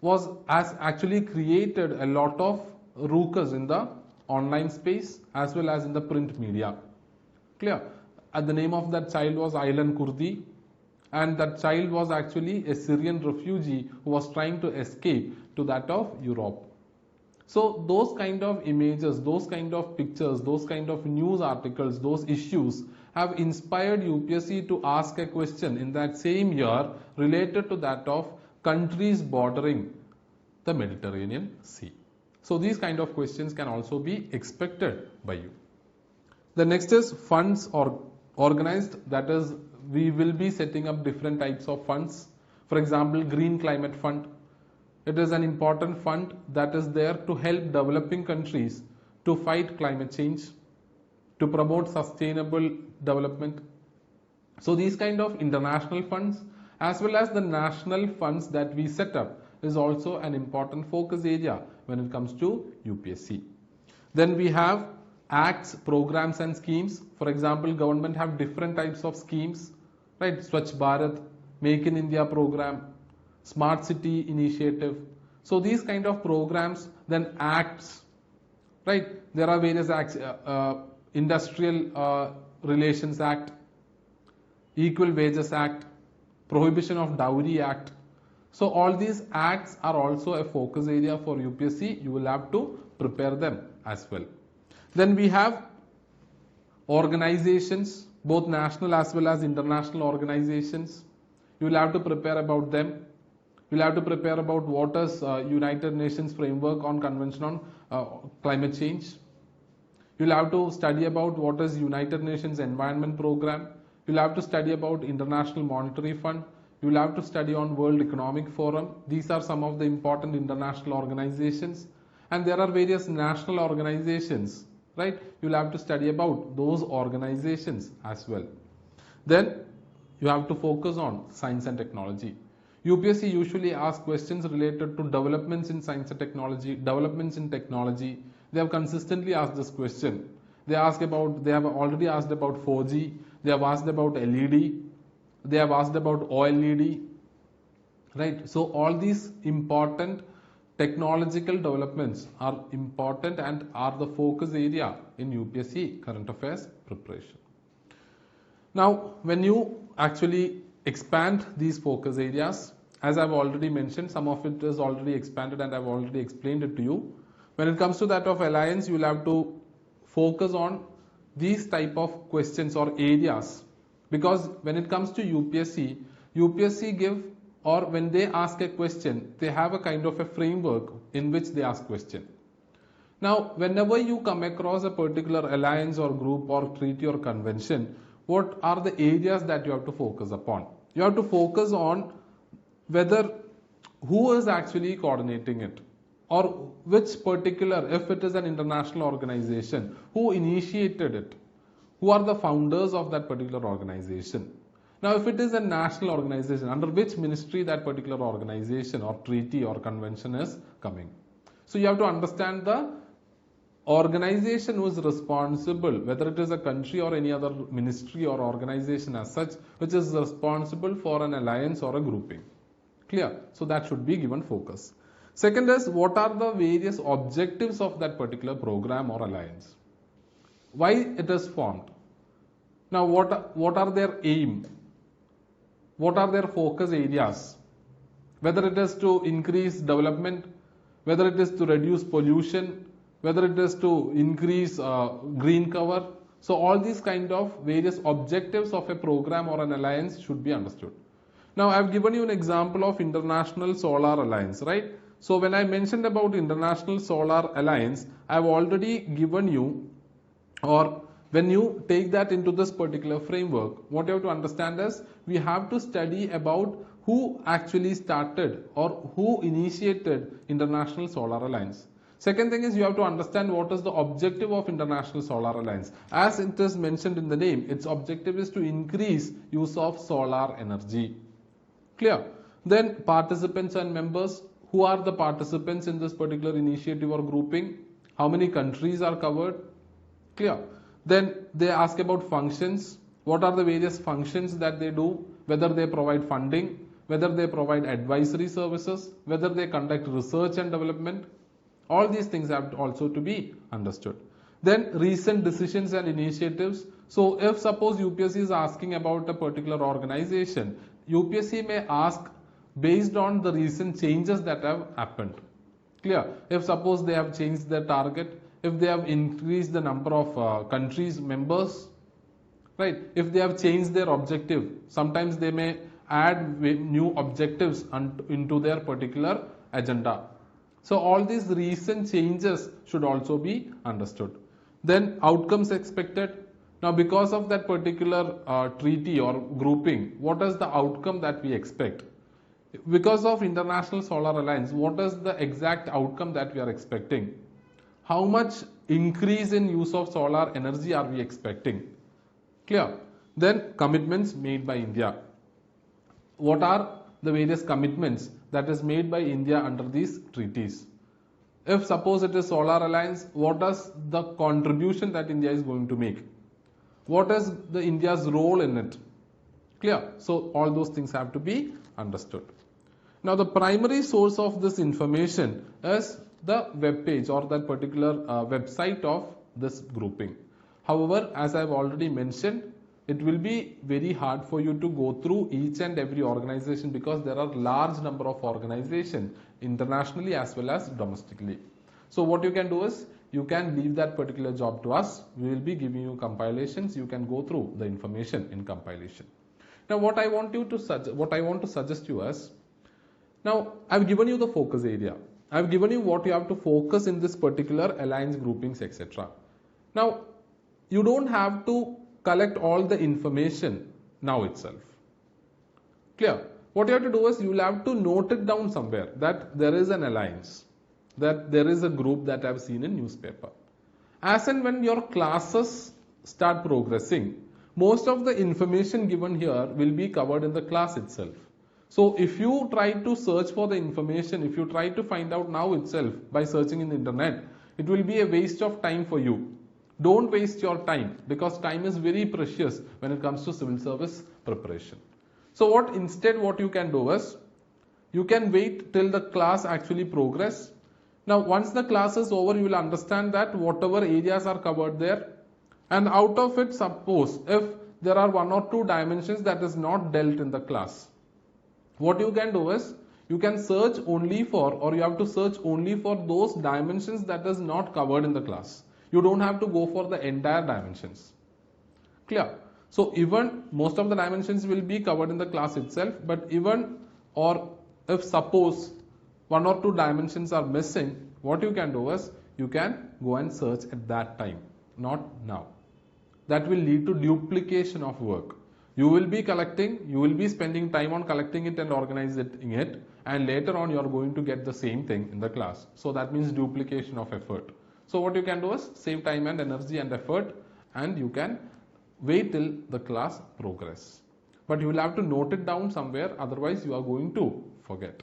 has actually created a lot of ruckus in the online space as well as in the print media. Clear? The name of that child was Aylan Kurdi, and that child was actually a Syrian refugee who was trying to escape to that of Europe. So those kind of images, those kind of pictures, those kind of news articles, those issues have inspired UPSC to ask a question in that same year related to that of countries bordering the Mediterranean Sea. So these kind of questions can also be expected by you. The next is funds or organized, that is, we will be setting up different types of funds. For example, Green Climate Fund. It is an important fund that is there to help developing countries to fight climate change, to promote sustainable development. So these kind of international funds as well as the national funds that we set up is also an important focus area when it comes to UPSC. Then we have acts, programs and schemes. For example, government have different types of schemes, right? Swachh Bharat, Make in India program, Smart City initiative. So these kind of programs, then acts, right? There are various acts, Industrial Relations Act, Equal Wages Act, Prohibition of Dowry Act. So all these acts are also a focus area for UPSC. You will have to prepare them as well. Then we have organizations, both national as well as international organizations. You will have to prepare about them. You will have to prepare about what is United Nations Framework on Convention on Climate Change. You will have to study about what is United Nations Environment Program. You will have to study about International Monetary Fund. You will have to study on World Economic Forum. These are some of the important international organizations. And there are various national organizations, right? You will have to study about those organizations as well. Then you have to focus on science and technology. UPSC usually asks questions related to developments in science and technology, developments in technology. They have consistently asked this question. They have already asked about 4G. They have asked about LED. They have asked about OLED. Right. So all these important technological developments are important and are the focus area in UPSC current affairs preparation. Now, when you actually expand these focus areas, as I've already mentioned, some of it is already expanded and I've already explained it to you. When it comes to that of alliance, you will have to focus on these type of questions or areas, because when it comes to UPSC give, or when they ask a question, they have a kind of a framework in which they ask question. Now, whenever you come across a particular alliance or group or treaty or convention, what are the areas that you have to focus upon? You have to focus on whether who is actually coordinating it, or which particular, if it is an international organization, who initiated it, who are the founders of that particular organization. Now, if it is a national organization, under which ministry that particular organization or treaty or convention is coming. So you have to understand the organization who is responsible, whether it is a country or any other ministry or organization as such, which is responsible for an alliance or a grouping. Clear? So that should be given focus. Second is, what are the various objectives of that particular program or alliance? Why it is formed? Now, what are their aim? What are their focus areas? Whether it is to increase development, whether it is to reduce pollution, whether it is to increase green cover. So all these kind of various objectives of a program or an alliance should be understood. Now, I have given you an example of International Solar Alliance, right? So when I mentioned about International Solar Alliance, I have already given you, or when you take that into this particular framework, what you have to understand is, we have to study about who actually started or who initiated International Solar Alliance. Second thing is, you have to understand what is the objective of International Solar Alliance. As it is mentioned in the name, its objective is to increase use of solar energy. Clear? Then participants and members. Who are the participants in this particular initiative or grouping? How many countries are covered? Clear? Then they ask about functions. What are the various functions that they do? Whether they provide funding, whether they provide advisory services, whether they conduct research and development. All these things have also to be understood. Then recent decisions and initiatives. So if suppose UPSC is asking about a particular organization, UPSC may ask based on the recent changes that have happened. Clear? If suppose they have changed their target, if they have increased the number of countries members, right? If they have changed their objective, sometimes they may add new objectives into their particular agenda. So all these recent changes should also be understood. Then outcomes expected. Now, because of that particular treaty or grouping, what is the outcome that we expect? Because of International Solar Alliance, what is the exact outcome that we are expecting? How much increase in use of solar energy are we expecting? Clear? Then commitments made by India. What are the various commitments that is made by India under these treaties? If suppose it is Solar Alliance, what is the contribution that India is going to make? What is the India's role in it? Clear? So all those things have to be understood. Now, the primary source of this information is the web page or that particular website of this grouping. However, as I have already mentioned, it will be very hard for you to go through each and every organization, because there are large number of organizations internationally as well as domestically. So what you can do is, you can leave that particular job to us. We will be giving you compilations. You can go through the information in compilation. Now, what I want to suggest you is, now I have given you the focus area. I have given you what you have to focus in this particular alliance groupings, etc. Now, you don't have to collect all the information now itself. Clear? What you have to do is, you will have to note it down somewhere that there is an alliance, that there is a group that I have seen in newspaper. As and when your classes start progressing, most of the information given here will be covered in the class itself. So if you try to search for the information, if you try to find out now itself by searching in the internet, it will be a waste of time for you. Don't waste your time, because time is very precious when it comes to civil service preparation. So what you can do is, you can wait till the class actually progress. Now once the class is over, you will understand that whatever areas are covered there, and out of it, suppose if there are one or two dimensions that is not dealt in the class, what you can do is, you can search only for, or you have to search only for those dimensions that is not covered in the class. You don't have to go for the entire dimensions. Clear? So even most of the dimensions will be covered in the class itself, but even, or if suppose one or two dimensions are missing, what you can do is, you can go and search at that time, not now. That will lead to duplication of work. You will be collecting, you will be spending time on collecting it and organizing it, and later on you are going to get the same thing in the class. So that means duplication of effort. So what you can do is, save time and energy and effort, and you can wait till the class progress. But you will have to note it down somewhere, otherwise you are going to forget.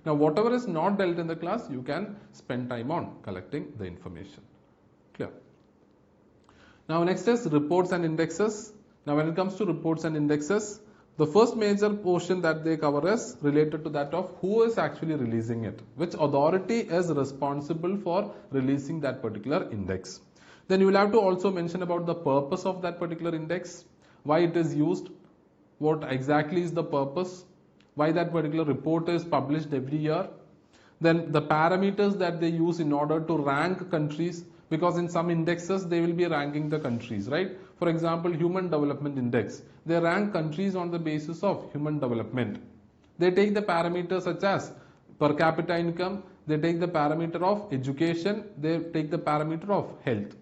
Now whatever is not dealt in the class, you can spend time on collecting the information. Clear? Now next is reports and indexes. Now when it comes to reports and indexes, the first major portion that they cover is related to that of who is actually releasing it, which authority is responsible for releasing that particular index. Then you will have to also mention about the purpose of that particular index, why it is used, what exactly is the purpose, why that particular report is published every year. Then the parameters that they use in order to rank countries, because in some indexes they will be ranking the countries, right? For example, Human Development Index, they rank countries on the basis of human development. They take the parameters such as per capita income, they take the parameter of education, they take the parameter of health.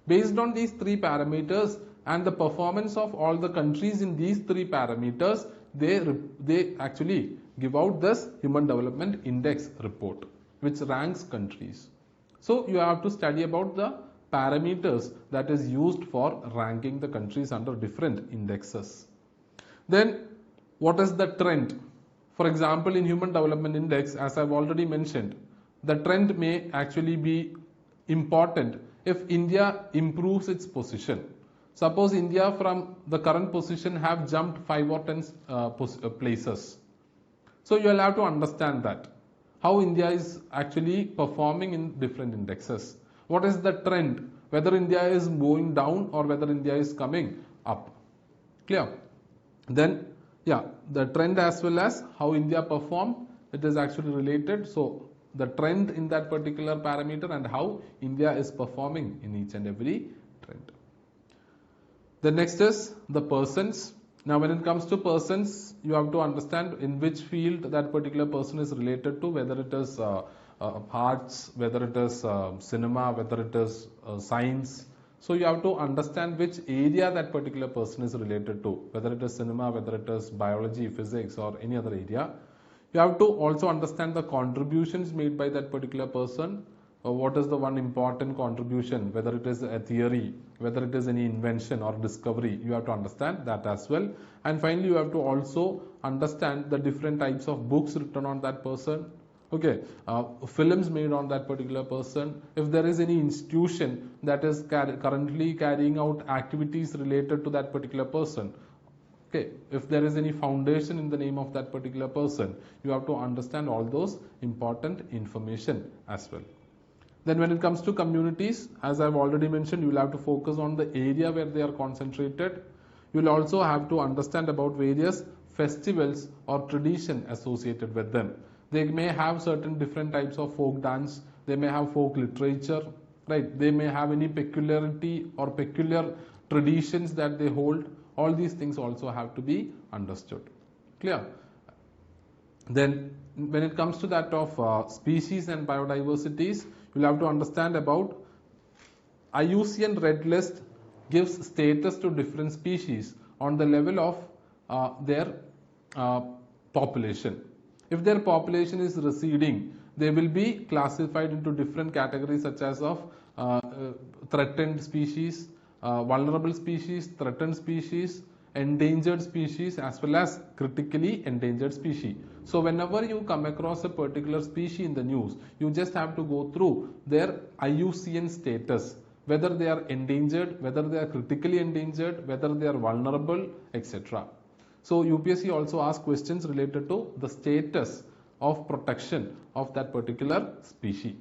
Based on these three parameters and the performance of all the countries in these three parameters, they actually give out this Human Development Index report, which ranks countries. So you have to study about the parameters that is used for ranking the countries under different indexes. Then what is the trend? For example, in Human Development Index, as I've already mentioned, the trend may actually be important if India improves its position. Suppose India from the current position have jumped 5 or 10 places. So you will have to understand that, how India is actually performing in different indexes. What is the trend? Whether India is going down or whether India is coming up. Clear? Then, yeah, the trend as well as how India performed, it is actually related. So the trend in that particular parameter and how India is performing in each and every trend. The next is the persons. Now when it comes to persons, you have to understand in which field that particular person is related to, whether it is arts, whether it is cinema, whether it is science. So you have to understand which area that particular person is related to, whether it is cinema, whether it is biology, physics or any other area. You have to also understand the contributions made by that particular person. What is the one important contribution, whether it is a theory, whether it is any invention or discovery, you have to understand that as well. And finally, you have to also understand the different types of books written on that person, okay, films made on that particular person. If there is any institution that is currently carrying out activities related to that particular person, okay, if there is any foundation in the name of that particular person, you have to understand all those important information as well. Then when it comes to communities, as I've already mentioned, you will have to focus on the area where they are concentrated. You will also have to understand about various festivals or tradition associated with them. They may have certain different types of folk dance, they may have folk literature, right? They may have any peculiarity or peculiar traditions that they hold. All these things also have to be understood. Clear? Then when it comes to that of species and biodiversities, you will have to understand about IUCN Red List gives status to different species on the level of their population. If their population is receding, they will be classified into different categories such as of threatened species, vulnerable species, threatened species, endangered species as well as critically endangered species. So whenever you come across a particular species in the news, you just have to go through their IUCN status, whether they are endangered, whether they are critically endangered, whether they are vulnerable, etc. So UPSC also asks questions related to the status of protection of that particular species.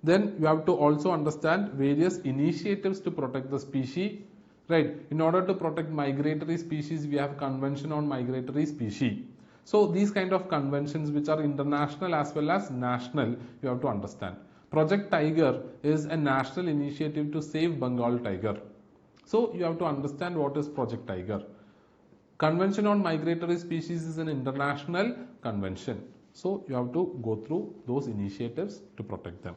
Then you have to also understand various initiatives to protect the species, right? In order to protect migratory species, we have Convention on Migratory Species. So these kind of conventions, which are international as well as national, you have to understand. Project Tiger is a national initiative to save Bengal tiger. So you have to understand what is Project Tiger. Convention on Migratory Species is an international convention. So you have to go through those initiatives to protect them.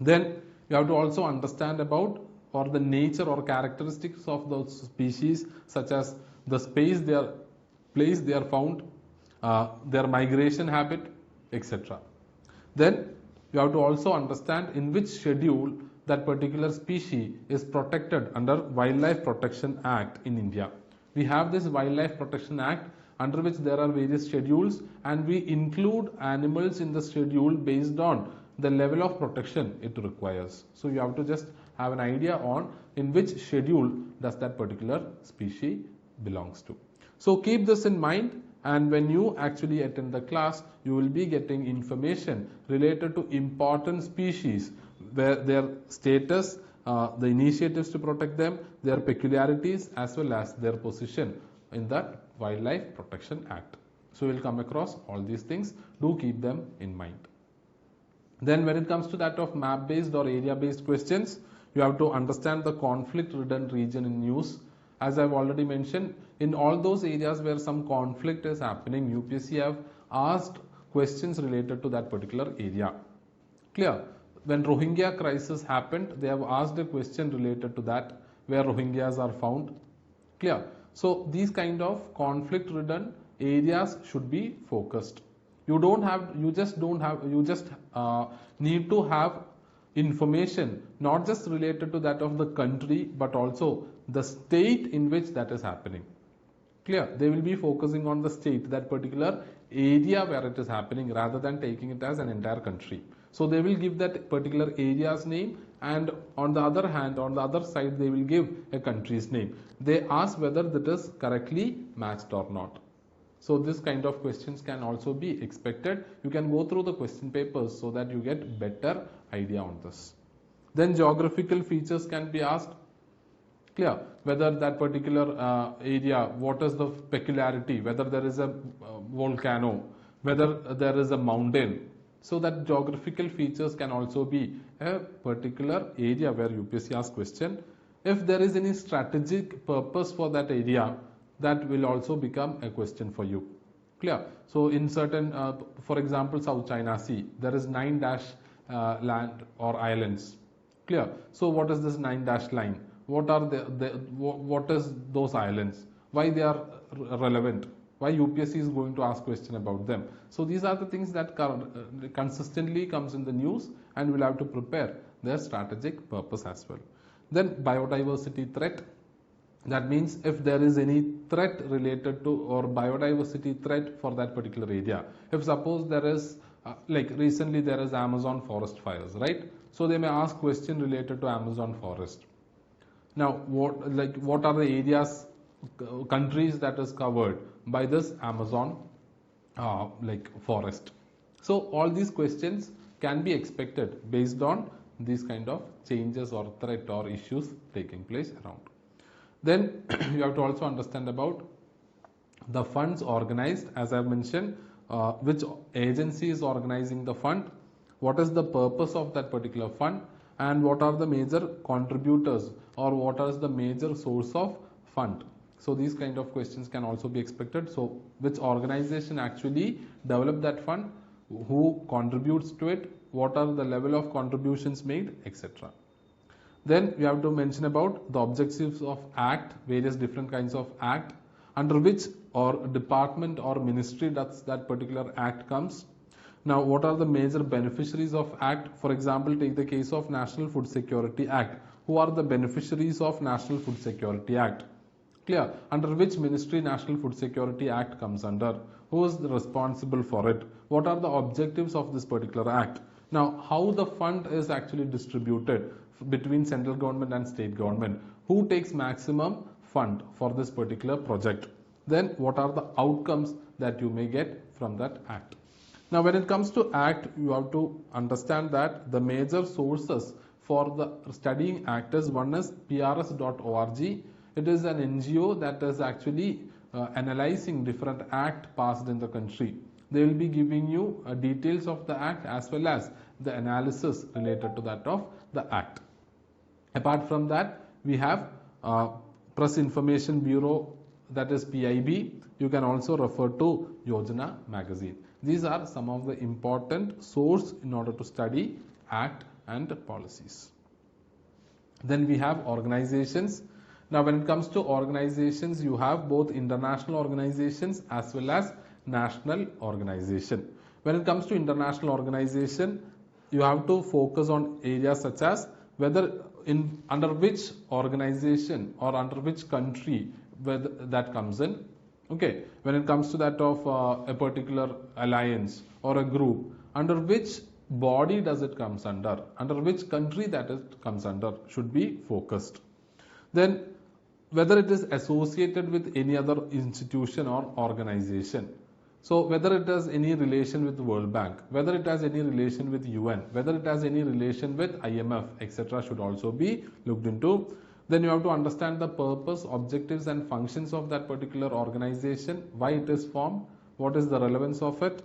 Then you have to also understand about or the nature or characteristics of those species, such as the place they are found, their migration habit, etc. Then you have to also understand in which schedule that particular species is protected under Wildlife Protection Act in India. We have this Wildlife Protection Act, under which there are various schedules, and we include animals in the schedule based on the level of protection it requires. So you have to just have an idea on in which schedule does that particular species belongs to. So keep this in mind, and when you actually attend the class, you will be getting information related to important species, where their status, the initiatives to protect them, their peculiarities, as well as their position in the Wildlife Protection Act. So you will come across all these things. Do keep them in mind. Then when it comes to that of map based or area based questions, you have to understand the conflict ridden region in news. As I've already mentioned, in all those areas where some conflict is happening, UPSC have asked questions related to that particular area. Clear? When Rohingya crisis happened, they have asked a question related to that, where Rohingyas are found. Clear? So these kind of conflict ridden areas should be focused. You just need to have information not just related to that of the country, but also the state in which that is happening. Clear? They will be focusing on the state, that particular area where it is happening, rather than taking it as an entire country. So they will give that particular area's name, and on the other hand, on the other side, they will give a country's name. They ask whether that is correctly matched or not. So this kind of questions can also be expected. You can go through the question papers so that you get better idea on this. Then geographical features can be asked. Clear? Whether that particular area, what is the peculiarity, whether there is a volcano, whether there is a mountain. So that geographical features can also be a particular area where UPSC asks question. If there is any strategic purpose for that area, that will also become a question for you. Clear? So in certain, for example, South China Sea, there is 9 dash land or islands. Clear? So what is this 9 dash line? What are what is those islands? Why they are relevant? Why UPSC is going to ask question about them? So these are the things that consistently comes in the news, and we'll have to prepare their strategic purpose as well. Then biodiversity threat. That means if there is any threat related to or biodiversity threat for that particular area. If suppose there is like recently there is Amazon forest fires, right? So they may ask question related to Amazon forest. Now what are the areas, countries that is covered by this Amazon forest? So all these questions can be expected based on these kind of changes or threat or issues taking place around. Then you have to also understand about the funds organized, as I have mentioned, which agency is organizing the fund, what is the purpose of that particular fund, and what are the major contributors or what is the major source of fund. So these kind of questions can also be expected. So which organization actually developed that fund, who contributes to it, what are the level of contributions made, etc. Then we have to mention about the objectives of act, various different kinds of act, under which or department or ministry that particular act comes. Now what are the major beneficiaries of act? For example, take the case of National Food Security Act. Who are the beneficiaries of National Food Security Act? Clear? Under which ministry National Food Security Act comes under? Who is responsible for it? What are the objectives of this particular act? Now, how the fund is actually distributed between central government and state government? Who takes maximum fund for this particular project? Then what are the outcomes that you may get from that act? Now, when it comes to act, you have to understand that the major sources for the studying act is one is prs.org. It is an NGO that is actually analyzing different act passed in the country. They will be giving you details of the act as well as the analysis related to that of the act. Apart from that, we have Press Information Bureau, that is PIB. You can also refer to Yojana magazine. These are some of the important sources in order to study act and policies. Then we have organizations. Now, when it comes to organizations, you have both international organizations as well as national organization. When it comes to international organization, you have to focus on areas such as whether under which organization or under which country whether that comes in. Okay, when it comes to that of a particular alliance or a group, under which body does it comes under which country that it comes under should be focused. Then whether it is associated with any other institution or organization. So whether it has any relation with the World Bank, whether it has any relation with UN, whether it has any relation with IMF, etc. should also be looked into. Then you have to understand the purpose, objectives and functions of that particular organization, why it is formed, what is the relevance of it,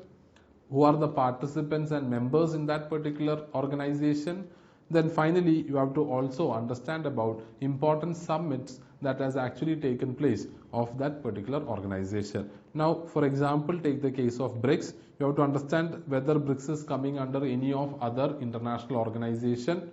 who are the participants and members in that particular organization. Then finally, you have to also understand about important summits that has actually taken place of that particular organization. Now, for example, take the case of BRICS. You have to understand whether BRICS is coming under any of other international organization.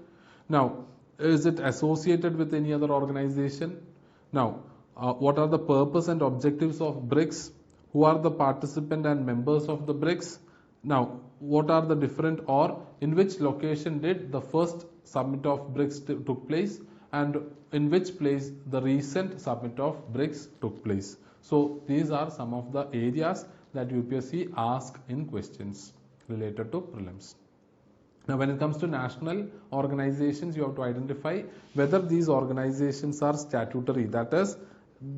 Now, is it associated with any other organization? Now, what are the purpose and objectives of BRICS? Who are the participant and members of the BRICS? Now, what are the different or in which location did the first summit of BRICS took place and in which place the recent summit of BRICS took place? So, these are some of the areas that UPSC asks in questions related to prelims. Now, when it comes to national organizations, you have to identify whether these organizations are statutory, that is,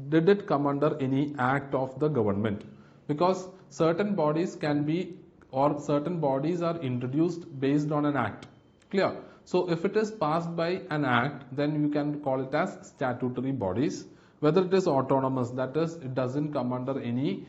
did it come under any act of the government? Because certain bodies can be or certain bodies are introduced based on an act. Clear? So, if it is passed by an act, then you can call it as statutory bodies. Whether it is autonomous, that is, it doesn't come under any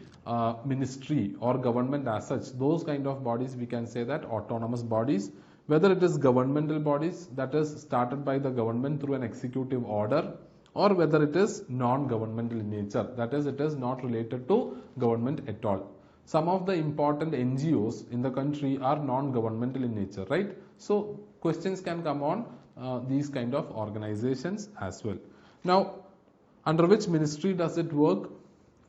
ministry or government as such, those kind of bodies we can say that autonomous bodies. Whether it is governmental bodies, that is started by the government through an executive order, or whether it is non-governmental in nature, that is, it is not related to government at all. Some of the important NGOs in the country are non-governmental in nature, right? So, questions can come on these kind of organizations as well. Now, under which ministry does it work?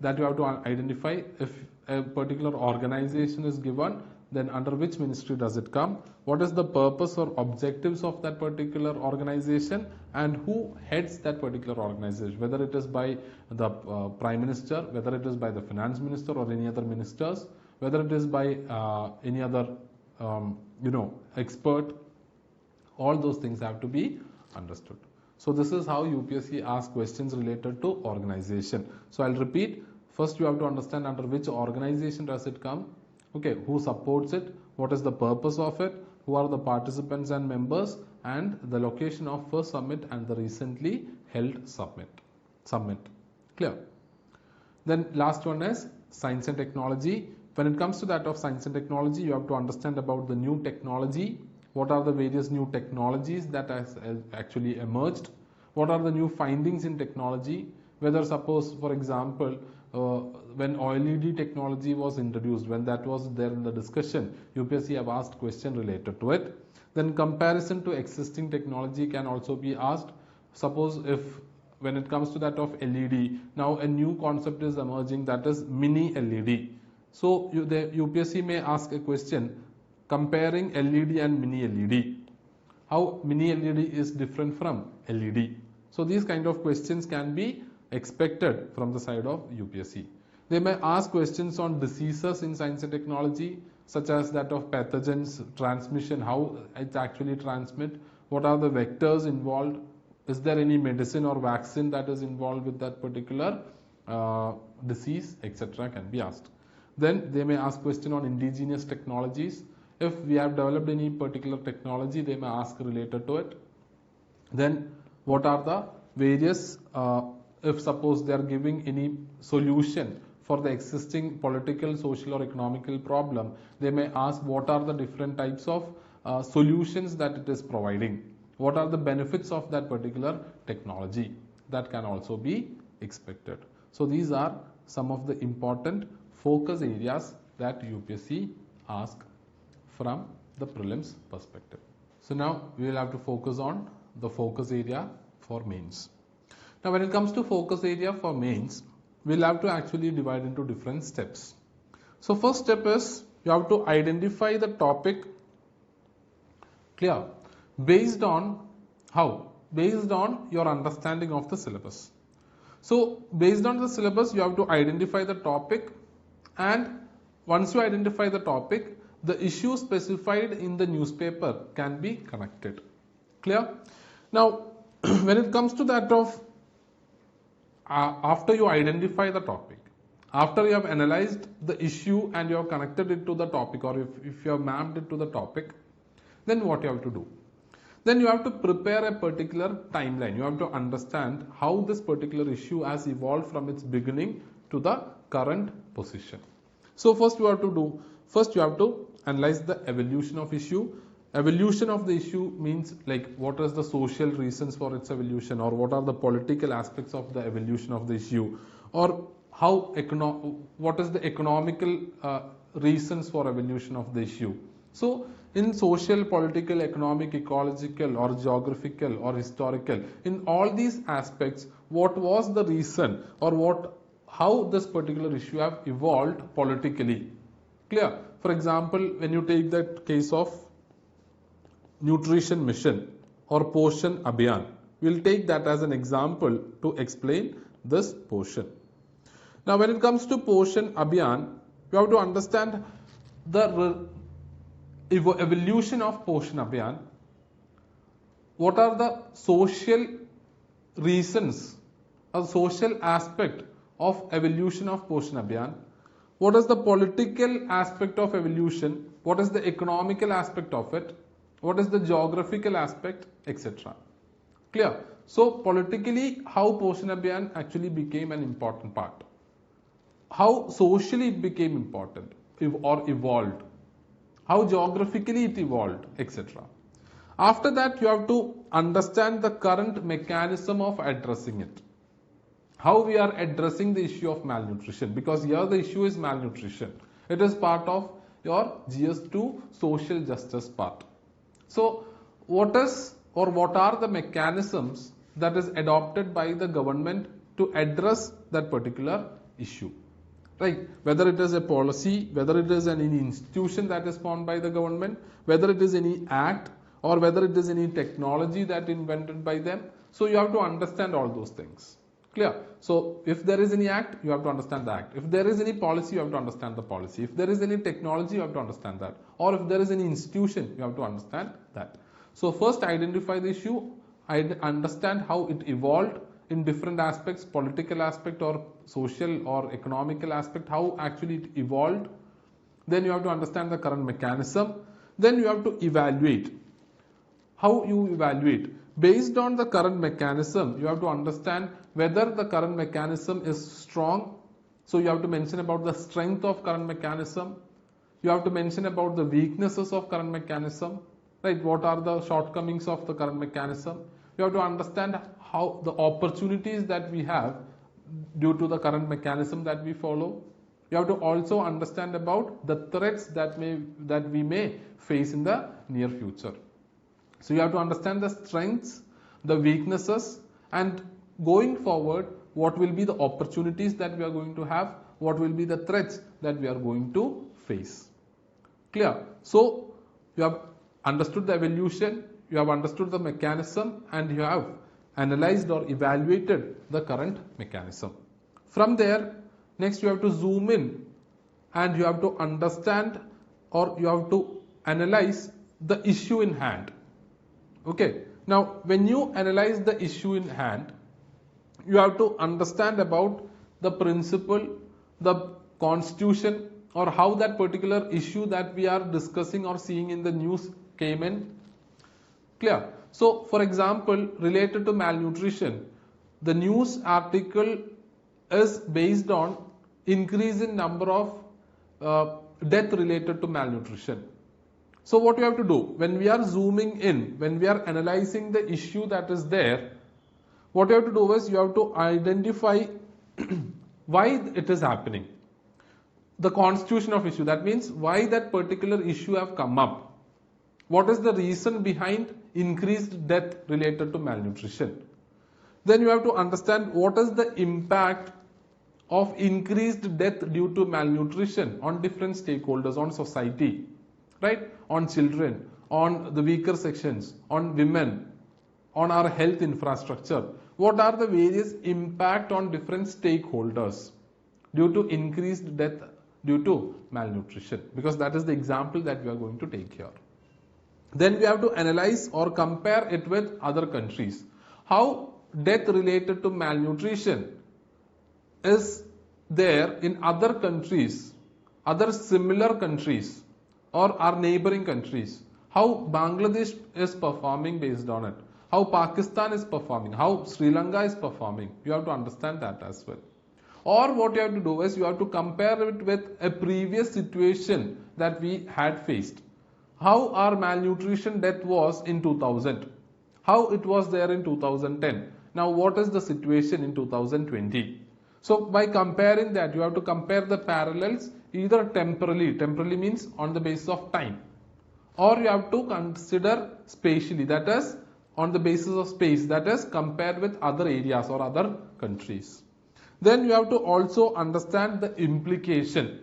That you have to identify. If a particular organization is given, then under which ministry does it come? What is the purpose or objectives of that particular organization and who heads that particular organization? Whether it is by the Prime Minister, whether it is by the Finance Minister or any other ministers, whether it is by any other expert, all those things have to be understood. So, this is how UPSC asks questions related to organization. So, I will repeat. First, you have to understand under which organization does it come. Okay, who supports it, what is the purpose of it, who are the participants and members, and the location of first summit and the recently held summit. Clear? Then last one is science and technology. When it comes to that of science and technology, you have to understand about the new technology. What are the various new technologies that has actually emerged? What are the new findings in technology? Whether suppose, for example, when OLED technology was introduced, when that was there in the discussion, UPSC have asked question related to it. Then comparison to existing technology can also be asked. Suppose if when it comes to that of LED, now a new concept is emerging, that is mini LED. So the UPSC may ask a question comparing LED and mini LED. How mini LED is different from LED? So these kind of questions can be expected from the side of UPSC. They may ask questions on diseases in science and technology, such as that of pathogens, transmission, how it actually transmit, what are the vectors involved, is there any medicine or vaccine that is involved with that particular disease, etc. can be asked. Then they may ask question on indigenous technologies. If we have developed any particular technology, they may ask related to it. Then what are the various, if suppose they are giving any solution for the existing political, social or economical problem, they may ask what are the different types of solutions that it is providing. What are the benefits of that particular technology? That can also be expected. So these are some of the important focus areas that UPSC asks from the prelims perspective. So now we will have to focus on the focus area for mains. Now when it comes to focus area for mains, we will have to actually divide into different steps. So first step is you have to identify the topic, clear, based on how? Based on your understanding of the syllabus. So based on the syllabus, you have to identify the topic, and once you identify the topic, the issue specified in the newspaper can be connected. Clear? Now when it comes to that of after you identify the topic, after you have analyzed the issue and you have connected it to the topic, or if you have mapped it to the topic, then what you have to do? Then you have to prepare a particular timeline. You have to understand how this particular issue has evolved from its beginning to the current position. So first you have to analyze the evolution of issue. Evolution of the issue means like what is the social reasons for its evolution, or what are the political aspects of the evolution of the issue, or what is the economical reasons for evolution of the issue. So in social, political, economic, ecological or geographical or historical, in all these aspects, what was the reason, or how this particular issue have evolved politically. Clear? For example, when you take that case of nutrition mission or Poshan Abhiyan, we will take that as an example to explain this portion. Now when it comes to Poshan Abhiyan, you have to understand the evolution of Poshan Abhiyan. What are the social reasons or social aspect of evolution of Poshan Abhiyan? What is the political aspect of evolution? What is the economical aspect of it? What is the geographical aspect, etc. Clear? So politically, how Poshan Abhiyan actually became an important part. How socially it became important or evolved. How geographically it evolved, etc. After that, you have to understand the current mechanism of addressing it. How we are addressing the issue of malnutrition, because here the issue is malnutrition. It is part of your GS2 social justice part. So what are the mechanisms that is adopted by the government to address that particular issue? Right? Whether it is a policy, whether it is any institution that is formed by the government, whether it is any act, or whether it is any technology that invented by them. So you have to understand all those things. Clear? So if there is any act, you have to understand the act. If there is any policy, you have to understand the policy. If there is any technology, you have to understand that. Or if there is any institution, you have to understand that. So first identify the issue, understand how it evolved in different aspects, political aspect or social or economical aspect, how actually it evolved. Then you have to understand the current mechanism. Then you have to evaluate. How you evaluate? Based on the current mechanism, you have to understand whether the current mechanism is strong. So you have to mention about the strength of current mechanism. You have to mention about the weaknesses of current mechanism. Right? What are the shortcomings of the current mechanism? You have to understand how the opportunities that we have due to the current mechanism that we follow. You have to also understand about the threats that we may face in the near future. So you have to understand the strengths, the weaknesses, and going forward, what will be the opportunities that we are going to have, what will be the threats that we are going to face. Clear? So you have understood the evolution, you have understood the mechanism, and you have analyzed or evaluated the current mechanism. From there, next you have to zoom in and you have to understand or you have to analyze the issue in hand. Okay. Now, when you analyze the issue in hand, you have to understand about the principle, the constitution, or how that particular issue that we are discussing or seeing in the news came in. Clear? So, for example, related to malnutrition, the news article is based on increase in number of death related to malnutrition. So what you have to do, when we are zooming in, when we are analyzing the issue that is there, what you have to do is you have to identify why it is happening. The constitution of issue, that means why that particular issue have come up. What is the reason behind increased death related to malnutrition? Then you have to understand what is the impact of increased death due to malnutrition on different stakeholders, on society, right? On children, on the weaker sections, on women, on our health infrastructure. What are the various impact on different stakeholders due to increased death due to malnutrition? Because that is the example that we are going to take here. Then we have to analyze or compare it with other countries. How death related to malnutrition is there in other countries, other similar countries, or our neighboring countries. How Bangladesh is performing based on it. How Pakistan is performing. How Sri Lanka is performing. You have to understand that as well. Or what you have to do is you have to compare it with a previous situation that we had faced. How our malnutrition death was in 2000. How it was there in 2010. Now what is the situation in 2020? So by comparing that, you have to compare the parallels either temporally means on the basis of time, or you have to consider spatially, that is on the basis of space, that is compared with other areas or other countries. Then you have to also understand the implication.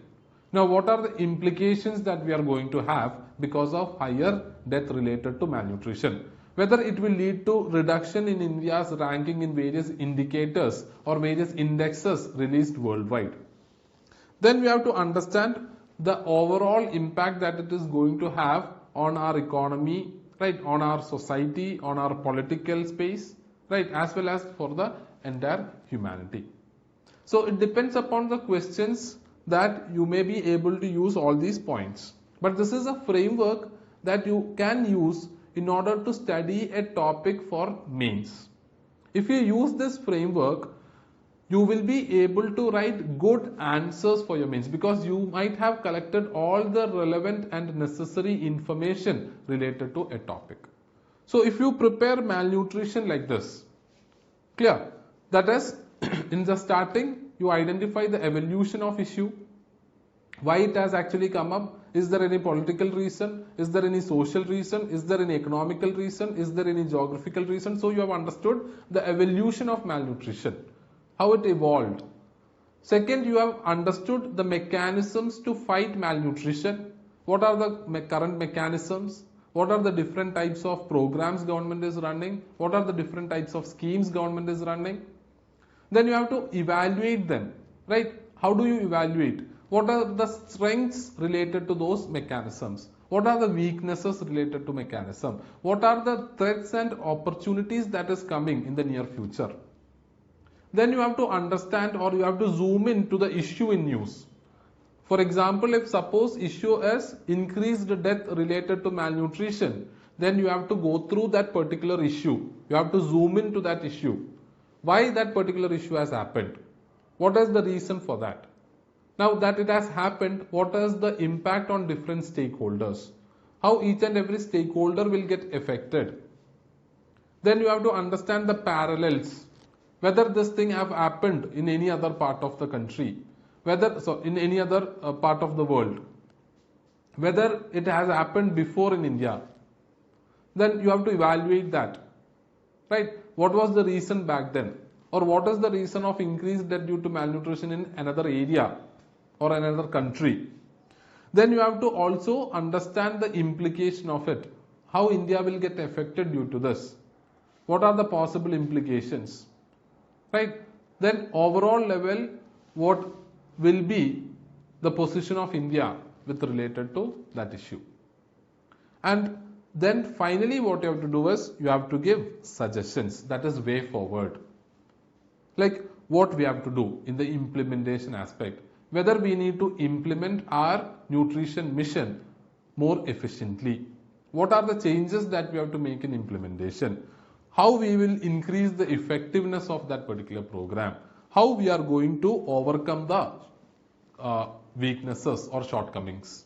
Now what are the implications that we are going to have because of higher death related to malnutrition? Whether it will lead to reduction in India's ranking in various indicators or various indexes released worldwide. Then we have to understand the overall impact that it is going to have on our economy, right, on our society, on our political space, right, as well as for the entire humanity. So it depends upon the questions that you may be able to use all these points. But this is a framework that you can use in order to study a topic for mains. If you use this framework, you will be able to write good answers for your mains, because you might have collected all the relevant and necessary information related to a topic. So if you prepare malnutrition like this, clear, that is in the starting you identify the evolution of issue, why it has actually come up, is there any political reason, is there any social reason, is there any economical reason, is there any geographical reason. So you have understood the evolution of malnutrition, how it evolved. Second, you have understood the mechanisms to fight malnutrition. What are the current mechanisms? What are the different types of programs government is running? What are the different types of schemes government is running? Then you have to evaluate them, right? How do you evaluate? What are the strengths related to those mechanisms? What are the weaknesses related to mechanism? What are the threats and opportunities that is coming in the near future? Then you have to understand, or you have to zoom in to the issue in news. For example, if suppose issue is increased death related to malnutrition, then you have to go through that particular issue. You have to zoom into that issue. Why that particular issue has happened? What is the reason for that? Now that it has happened, what is the impact on different stakeholders? How each and every stakeholder will get affected? Then you have to understand the parallels. Whether this thing have happened in any other part of the country, in any other part of the world, whether it has happened before in India, then you have to evaluate that, right? What was the reason back then, or what is the reason of increased death due to malnutrition in another area or another country? Then you have to also understand the implication of it, how India will get affected due to this. What are the possible implications? Right? Then overall level, what will be the position of India with related to that issue? And then finally what you have to do is you have to give suggestions, that is way forward. Like what we have to do in the implementation aspect, whether we need to implement our nutrition mission more efficiently. What are the changes that we have to make in implementation? How we will increase the effectiveness of that particular program? How we are going to overcome the weaknesses or shortcomings?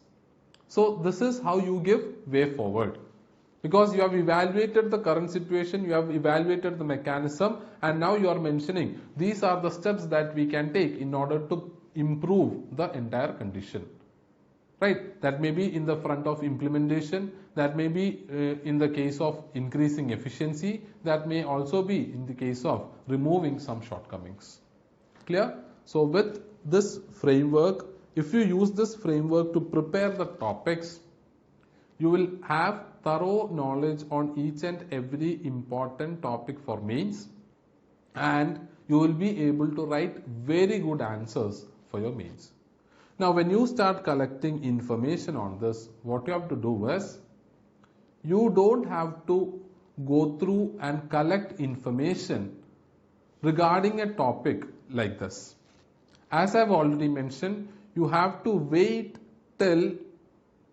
So this is how you give way forward. Because you have evaluated the current situation, you have evaluated the mechanism, and now you are mentioning these are the steps that we can take in order to improve the entire condition. Right? That may be in the front of implementation, that may be in the case of increasing efficiency, that may also be in the case of removing some shortcomings. Clear? So with this framework, if you use this framework to prepare the topics, you will have thorough knowledge on each and every important topic for mains, and you will be able to write very good answers for your mains. Now when you start collecting information on this, what you have to do is, you don't have to go through and collect information regarding a topic like this. As I've already mentioned, you have to wait till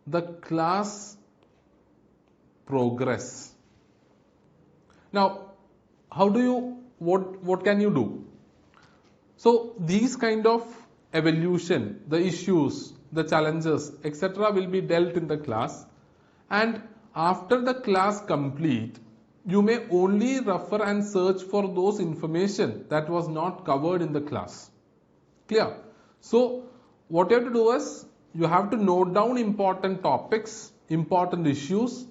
the class progress. Now, what can you do? So these kind of evolution, the issues, the challenges, etc. will be dealt in the class, and after the class complete, you may only refer and search for those information that was not covered in the class. Clear? So what you have to do is, you have to note down important topics, important issues,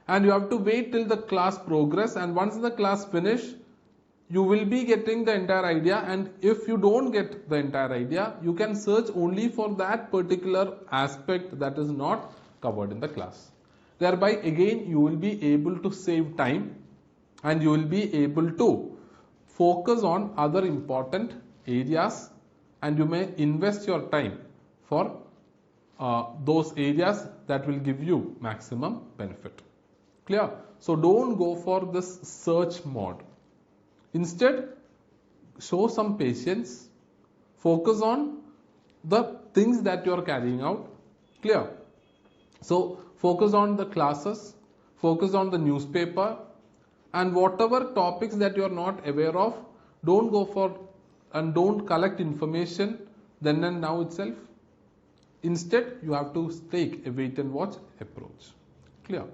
and you have to wait till the class progress, and once the class finish, you will be getting the entire idea, and if you don't get the entire idea, you can search only for that particular aspect that is not covered in the class. Thereby again you will be able to save time, and you will be able to focus on other important areas, and you may invest your time for those areas that will give you maximum benefit. Clear? So don't go for this search mode. Instead, show some patience, focus on the things that you are carrying out. Clear? So focus on the classes, focus on the newspaper, and whatever topics that you are not aware of, don't go for and don't collect information then and now itself. Instead, you have to take a wait and watch approach. Clear?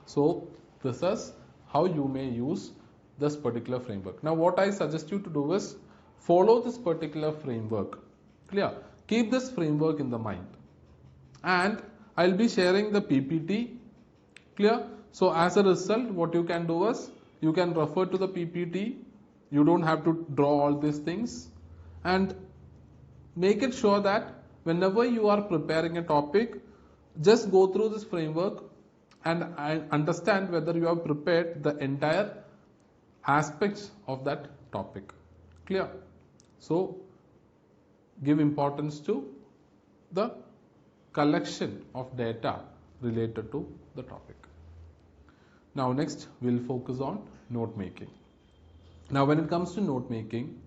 So this is how you may use this particular framework. Now what I suggest you to do is, follow this particular framework. Clear? Keep this framework in the mind, and I'll be sharing the PPT. Clear? So as a result, what you can do is, you can refer to the PPT. You don't have to draw all these things, and make it sure that whenever you are preparing a topic, just go through this framework and understand whether you have prepared the entire aspects of that topic. Clear? So give importance to the collection of data related to the topic. Now next we'll focus on note making. Now when it comes to note making,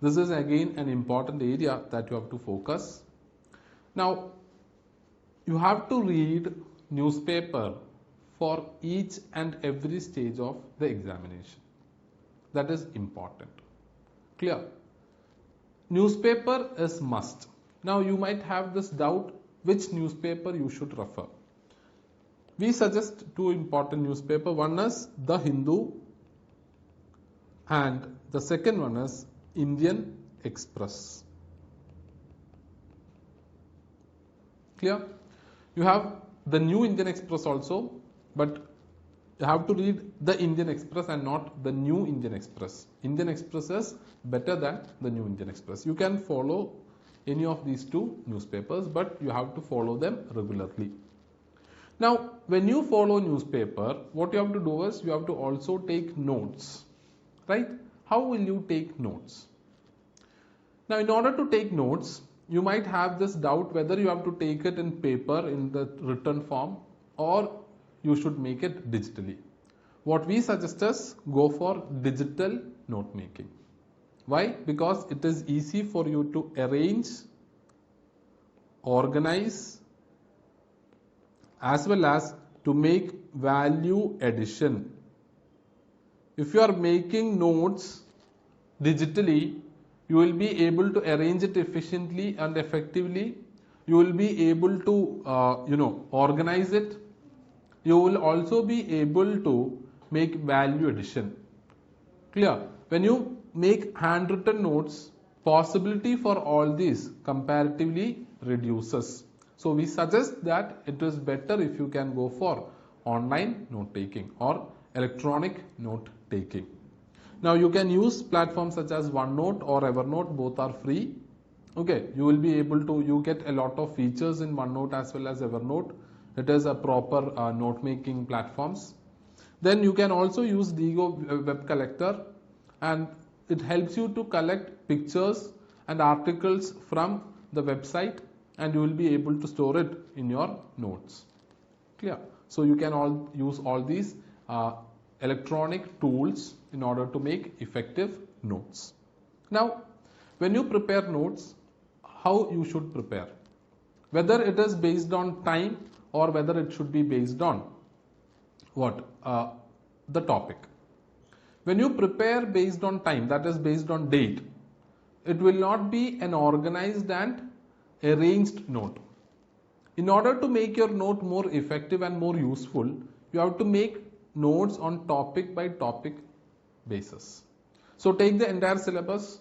this is again an important area that you have to focus. Now you have to read newspaper for each and every stage of the examination. That is important. Clear? Newspaper is must. Now you might have this doubt, which newspaper you should refer. We suggest two important newspapers. One is The Hindu, and the second one is Indian Express. Clear? You have the New Indian Express also, but you have to read the Indian Express and not the New Indian Express. Indian Express is better than the New Indian Express. You can follow any of these two newspapers, but you have to follow them regularly. Now, when you follow newspaper, what you have to do is you have to also take notes, right? How will you take notes? Now, in order to take notes, you might have this doubt whether you have to take it in paper in the written form or you should make it digitally. What we suggest is go for digital note making. Why? Because it is easy for you to arrange, organize, as well as to make value addition. If you are making notes digitally, you will be able to arrange it efficiently and effectively. You will be able to organize it. You will also be able to make value addition. Clear? When you make handwritten notes, possibility for all these comparatively reduces. So we suggest that it is better if you can go for online note taking or electronic note taking. Now you can use platforms such as OneNote or Evernote, both are free. Okay, you will be able to, you get a lot of features in OneNote as well as Evernote. It is a proper note making platforms. Then you can also use Diigo Web Collector, and it helps you to collect pictures and articles from the website, and you will be able to store it in your notes. Clear? So you can use all these electronic tools in order to make effective notes. Now, when you prepare notes, how you should prepare? Whether it is based on time or whether it should be based on what? The topic. When you prepare based on time, that is based on date, it will not be an organized and arranged note. In order to make your note more effective and more useful, you have to make notes on topic by topic basis. So take the entire syllabus.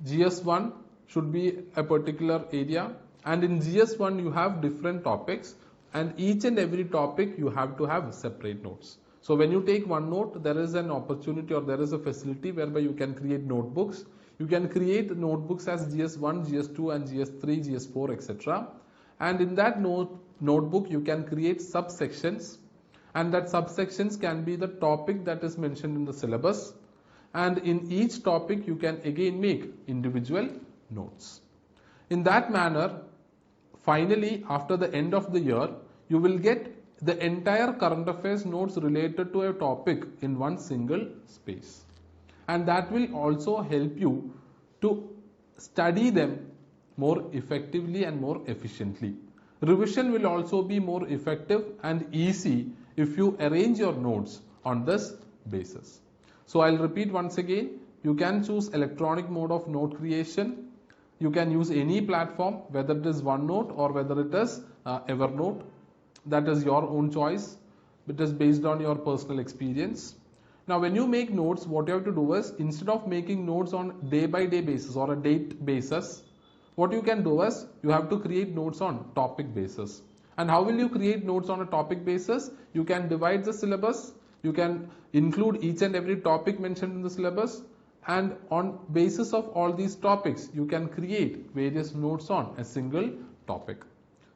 GS1 should be a particular area, and in GS1 you have different topics, and each and every topic you have to have separate notes. So when you take one note, there is an opportunity or there is a facility whereby you can create notebooks. You can create notebooks as GS1, GS2 and GS3, GS4, etc. And in that notebook you can create subsections, and that subsections can be the topic that is mentioned in the syllabus, and in each topic you can again make individual notes. In that manner, finally after the end of the year, you will get the entire current affairs notes related to a topic in one single space, and that will also help you to study them more effectively and more efficiently. Revision will also be more effective and easy if you arrange your notes on this basis. So I'll repeat once again, you can choose electronic mode of note creation. You can use any platform, whether it is OneNote or whether it is Evernote. That is your own choice. It is based on your personal experience. Now when you make notes, what you have to do is, instead of making notes on day by day basis or a date basis, what you can do is you have to create notes on topic basis. And how will you create notes on a topic basis? You can divide the syllabus, you can include each and every topic mentioned in the syllabus, and on basis of all these topics you can create various notes on a single topic.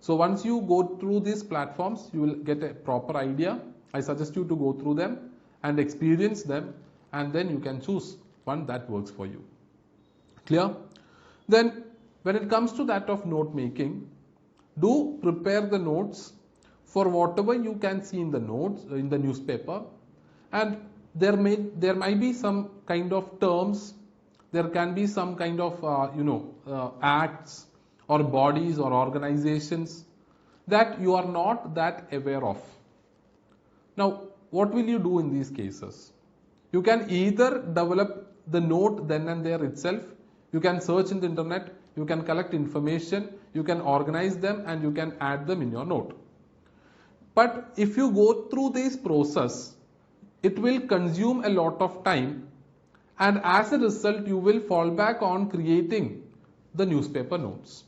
So once you go through these platforms, you will get a proper idea. I suggest you to go through them and experience them, and then you can choose one that works for you. Clear? Then when it comes to that of note making, do prepare the notes for whatever you can see in the notes in the newspaper, and there might be some kind of terms, there can be some kind of acts or bodies or organizations that you are not that aware of. Now what will you do in these cases? You can either develop the note then and there itself, you can search in the internet, you can collect information, you can organize them, and you can add them in your note. But if you go through this process, it will consume a lot of time, and as a result you will fall back on creating the newspaper notes.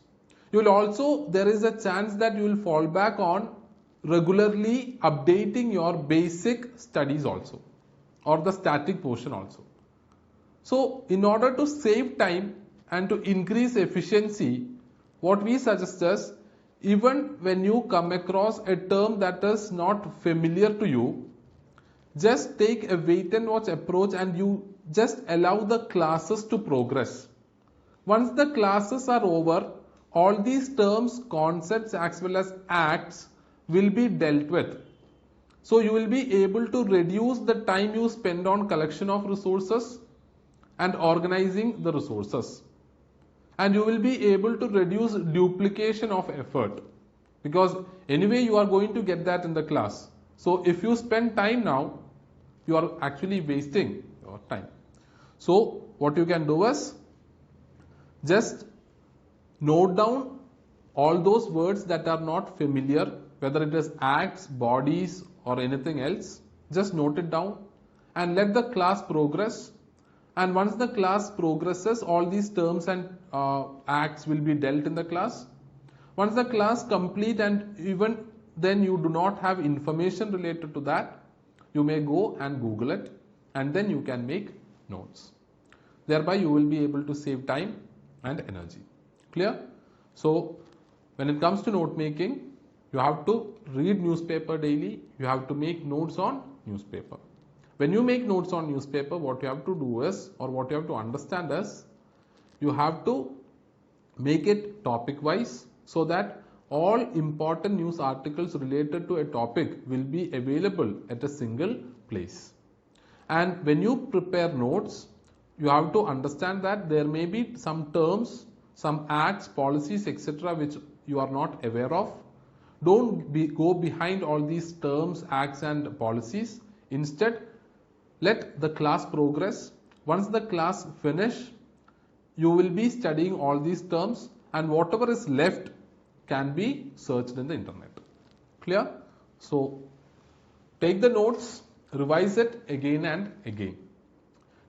You will also, there is a chance that you will fall back on regularly updating your basic studies also, or the static portion also. So in order to save time and to increase efficiency, what we suggest is, even when you come across a term that is not familiar to you, just take a wait and watch approach and you just allow the classes to progress. Once the classes are over, all these terms, concepts as well as acts will be dealt with. So you will be able to reduce the time you spend on collection of resources and organizing the resources. And you will be able to reduce duplication of effort, because anyway you are going to get that in the class. So if you spend time now, you are actually wasting your time. So what you can do is just note down all those words that are not familiar, whether it is acts, bodies or anything else. Just note it down and let the class progress. And once the class progresses, all these terms and acts will be dealt in the class. Once the class complete and even then you do not have information related to that, you may go and Google it and then you can make notes. Thereby you will be able to save time and energy. Clear? So when it comes to note making, you have to read newspaper daily, you have to make notes on newspaper. When you make notes on newspaper, what you have to do is, or what you have to understand is, you have to make it topic wise so that all important news articles related to a topic will be available at a single place. And when you prepare notes, you have to understand that there may be some terms, some acts, policies, etc. which you are not aware of. Don't go behind all these terms, acts and policies. Instead, let the class progress. Once the class finish, you will be studying all these terms and whatever is left can be searched in the internet. Clear? So take the notes, revise it again and again.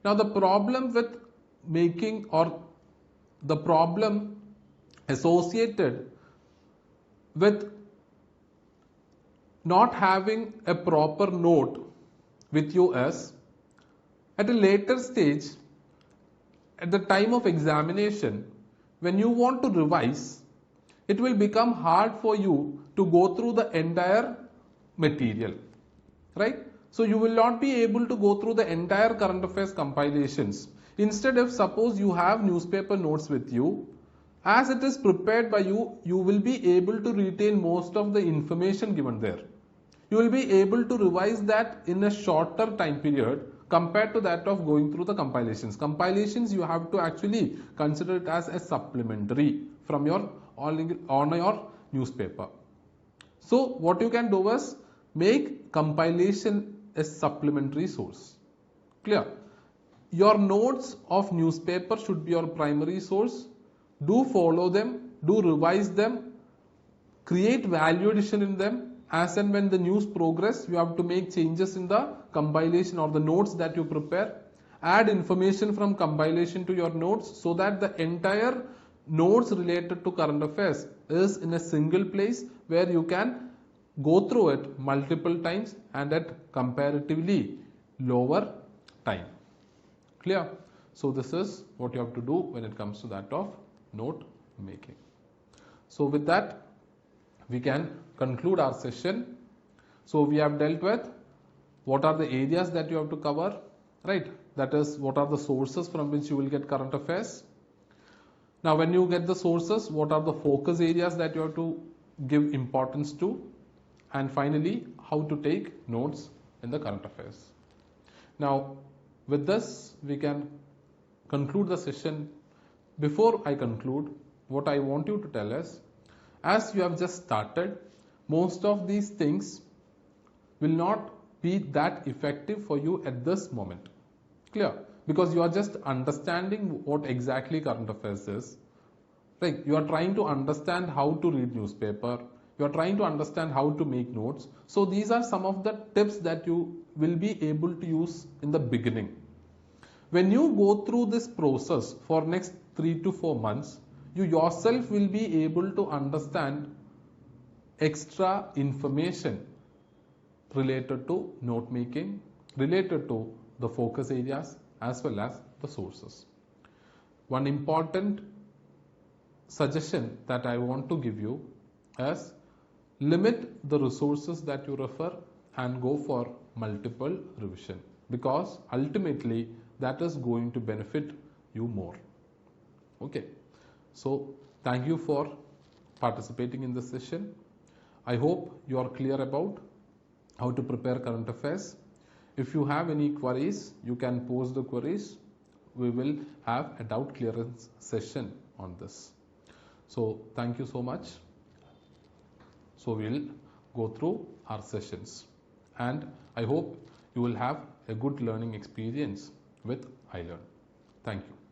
Now the problem with making, or the problem associated with not having a proper note with you is, at a later stage, at the time of examination, when you want to revise, it will become hard for you to go through the entire material, right? So you will not be able to go through the entire current affairs compilations. Instead, if suppose you have newspaper notes with you, as it is prepared by you, you will be able to retain most of the information given there. You will be able to revise that in a shorter time period compared to that of going through the compilations. Compilations you have to actually consider it as a supplementary from your on your newspaper. So what you can do is make compilation a supplementary source. Clear? Your notes of newspaper should be your primary source. Do follow them, do revise them, create value addition in them. As and when the news progress, you have to make changes in the compilation or the notes that you prepare. Add information from compilation to your notes so that the entire notes related to current affairs is in a single place where you can go through it multiple times and at comparatively lower time. Clear? So this is what you have to do when it comes to that of note making. So with that, we can conclude our session. So we have dealt with what are the areas that you have to cover, right? That is, what are the sources from which you will get current affairs. Now when you get the sources, what are the focus areas that you have to give importance to, and finally how to take notes in the current affairs. Now with this we can conclude the session. Before I conclude, what I want you to tell us, as you have just started, most of these things will not be that effective for you at this moment. Clear? Because you are just understanding what exactly current affairs is. Right? You are trying to understand how to read newspaper. You are trying to understand how to make notes. So these are some of the tips that you will be able to use in the beginning. When you go through this process for next 3 to 4 months, you yourself will be able to understand extra information related to note making, related to the focus areas as well as the sources. One important suggestion that I want to give you as limit the resources that you refer and go for multiple revision, because ultimately that is going to benefit you more. Okay, so thank you for participating in this session. I hope you are clear about how to prepare current affairs. If you have any queries, you can post the queries. We will have a doubt clearance session on this. So thank you so much. So we'll go through our sessions, and I hope you will have a good learning experience with iLearn. Thank you.